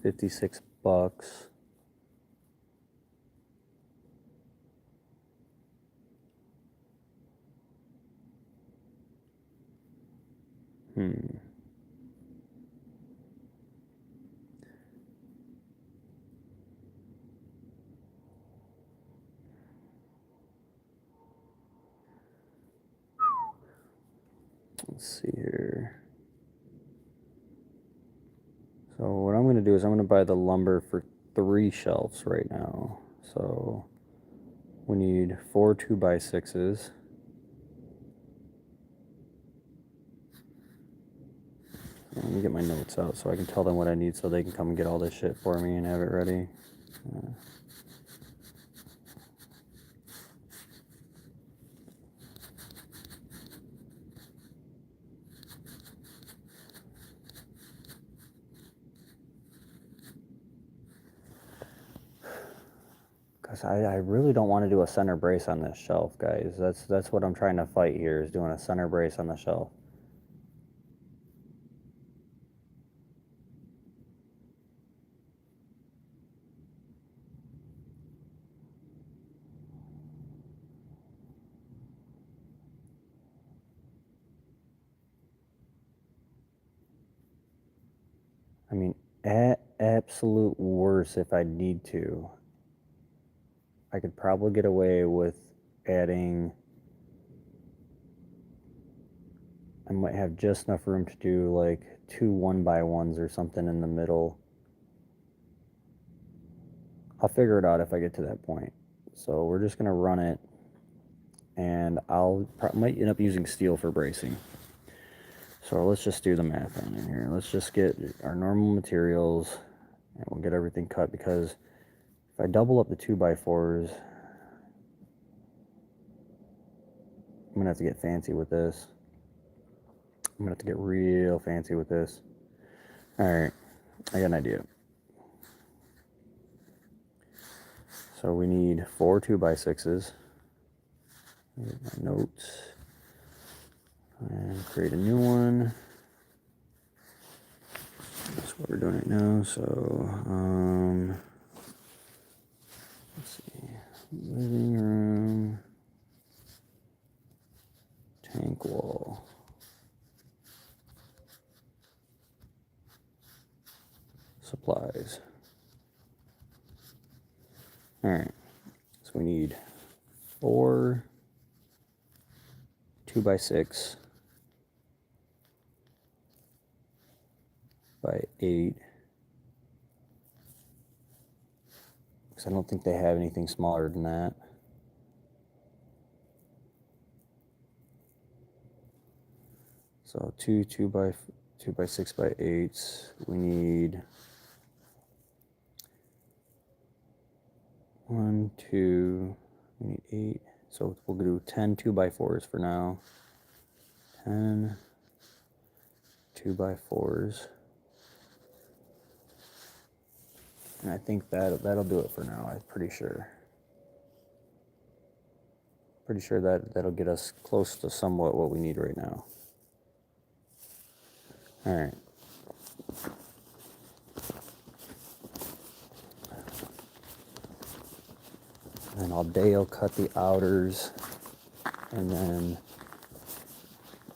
56 bucks. Let's see here. So what I'm going to do is I'm going to buy the lumber for 3 shelves right now. So we need 4 2x6s. Let me get my notes out so I can tell them what I need so they can come and get all this shit for me and have it ready. Because I really don't want to do a center brace on this shelf, guys. That's what I'm trying to fight here, is doing a center brace on the shelf. I mean, at absolute worst, if I need to, I could probably get away with adding, I might have just enough room to do like 2 1x1s or something in the middle. I'll figure it out if I get to that point. So we're just going to run it, and might end up using steel for bracing. So let's just do the math on it here. Let's just get our normal materials, and we'll get everything cut, because if I double up the 2x4s, I'm going to have to get fancy with this. I'm going to have to get real fancy with this. Alright, I got an idea. So we need 4 2x6s. Get my notes. And create a new one. That's what we're doing right now. So, let's see. Living room. Tank wall. Supplies. Alright. So we need 4 2x6 by 8, because I don't think they have anything smaller than that. So 2 2x6 by 8s. We need 1, 2. We need 8. So we'll do 10 2x4s for now. 10 2x4s. And I think that'll do it for now, I'm pretty sure. Pretty sure that'll get us close to somewhat what we need right now. Alright. And I'll Dale cut the outers, and then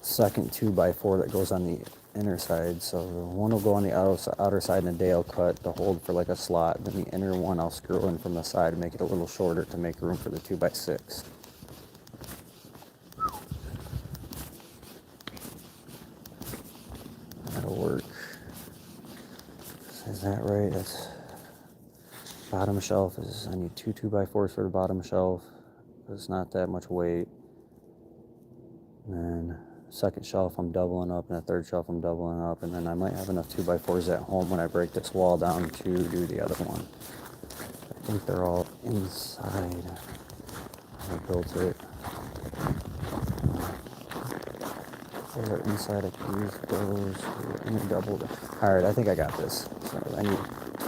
second 2x4 that goes on the inner side. So one will go on the outer side and a Dale cut to hold for like a slot. Then the inner one I'll screw in from the side and make it a little shorter to make room for the 2x6. That'll work. Is that right? That's bottom shelf. I need 2 2x4s for the bottom shelf. It's not that much weight. And then second shelf I'm doubling up, and the third shelf I'm doubling up, and then I might have enough 2x4s at home when I break this wall down to do the other one. I think they're all inside. I built it. They're inside. I can use those. And then double. Alright, I think I got this. So I need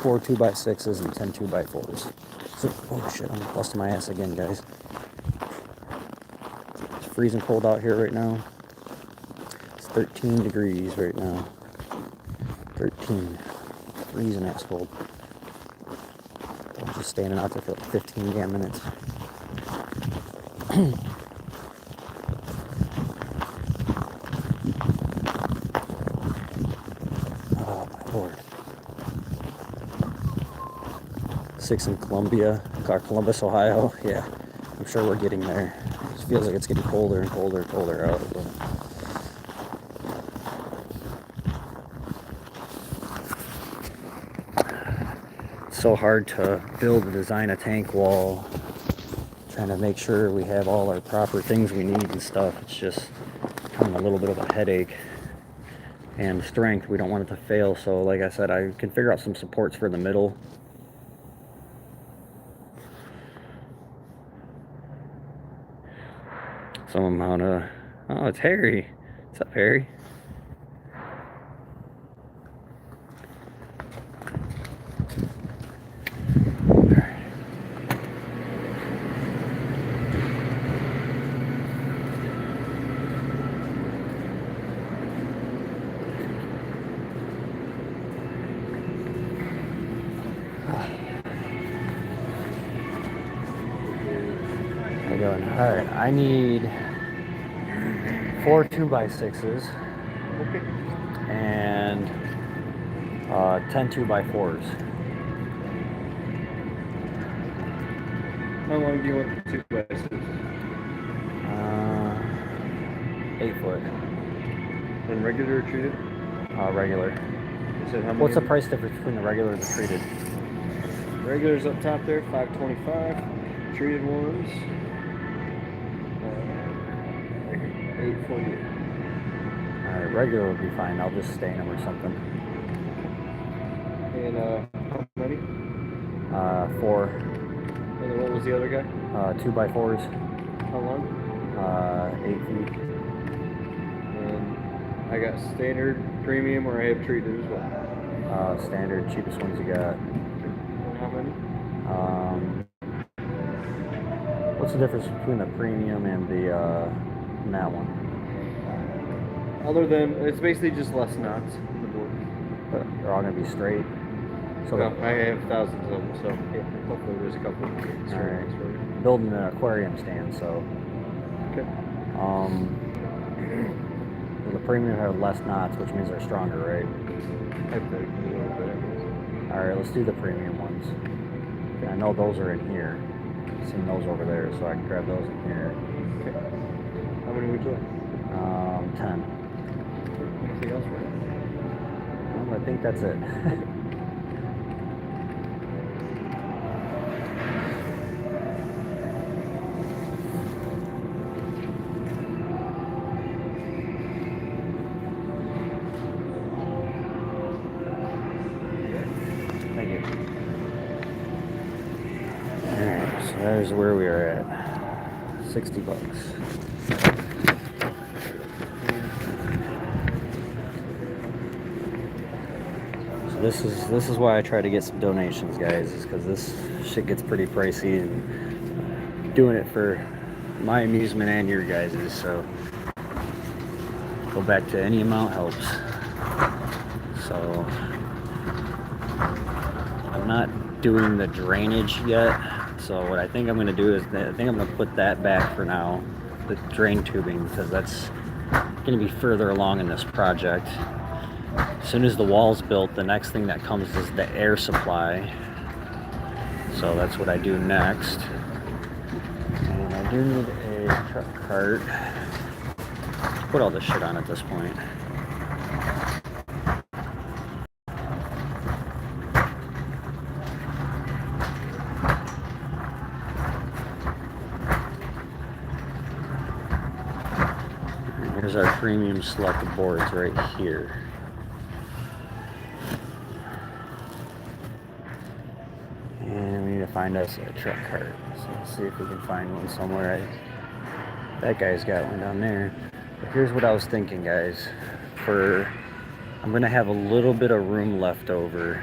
4 2x6s and 10 2x4s. So, oh shit, I'm busting my ass again, guys. It's freezing cold out here right now. 13 degrees right now. 13. Freezing ass cold. I'm just standing out there for like 15 damn minutes. Oh my lord. 6 in Columbus, Ohio. Yeah, I'm sure we're getting there. It feels like it's getting colder and colder and colder out. But it's so hard to build and design a tank wall, trying to make sure we have all our proper things we need and stuff. It's just kind of a little bit of a headache. And strength, we don't want it to fail, so like I said, I can figure out some supports for the middle. Some amount of... Oh, it's Harry. What's up, Harry? How you doing? Alright, I need 4 2x6s. Okay. And 10 2x4s. How long do you want the 2x6? 8 foot. And regular or treated? Regular. You said how many? What's the price difference between the regular and the treated? Regulars up top there, $525. Treated ones, $848. Alright, regular would be fine. I'll just stain them or something. And how many? 4 And then what was the other guy? 2x4s. How long? 8 feet. And I got standard, premium, or I have treated as well. Standard, cheapest ones you got. And how many? What's the difference between the premium and the and that one? Other than, it's basically just less knots in the board. But they're all gonna be straight. So Well, I have thousands of them, so yeah, hopefully there's a couple of straight ones for you. building an aquarium stand, so Okay. the premium have less knots, which means they're stronger, right? I think a little bit. All right, let's do the premium ones. And I know those are in here. I've seen those over there, so I can grab those in here. Okay. How many would you like? 10. Anything else for you? I think that's it. Thank you. Alright, so there's where we are at. $60. So this is why I try to get some donations, guys, is because this shit gets pretty pricey, and doing it for my amusement and your guys's, so go back to any amount helps. So I'm not doing the drainage yet, so what I think I'm going to do is I think I'm going to put that back for now, the drain tubing, because that's going to be further along in this project. As soon as the wall's built, the next thing that comes is the air supply, so that's what I do next. And I do need a truck cart. Put all this shit on at this point. Here's our premium select boards right here. And we need to find us a truck cart. So let's see if we can find one somewhere. That guy's got one down there. But here's what I was thinking, guys. I'm gonna have a little bit of room left over.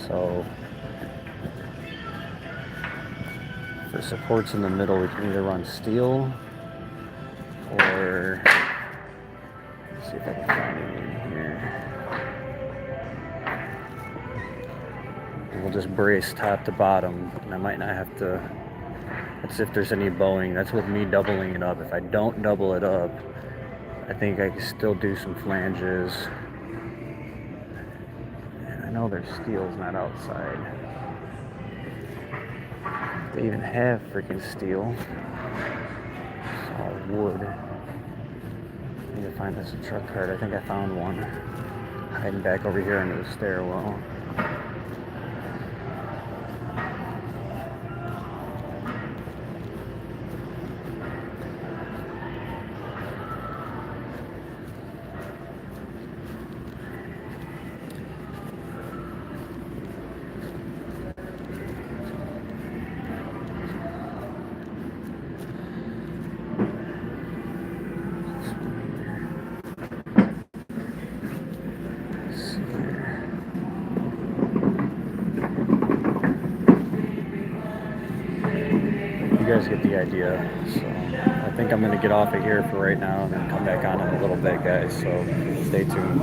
So For supports in the middle, we can either run steel or let's see if I can find it in here. And we'll just brace top to bottom, and I might not have to. That's if there's any bowing. That's with me doubling it up. If I don't double it up, I think I can still do some flanges. And I know their steel's not outside. They even have freaking steel. It's all wood. I need to find this truck card. I think I found one. Hiding back over here under the stairwell. You guys get the idea. So I think I'm gonna get off of here for right now and then come back on in a little bit, guys. So stay tuned.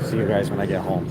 See you guys when I get home.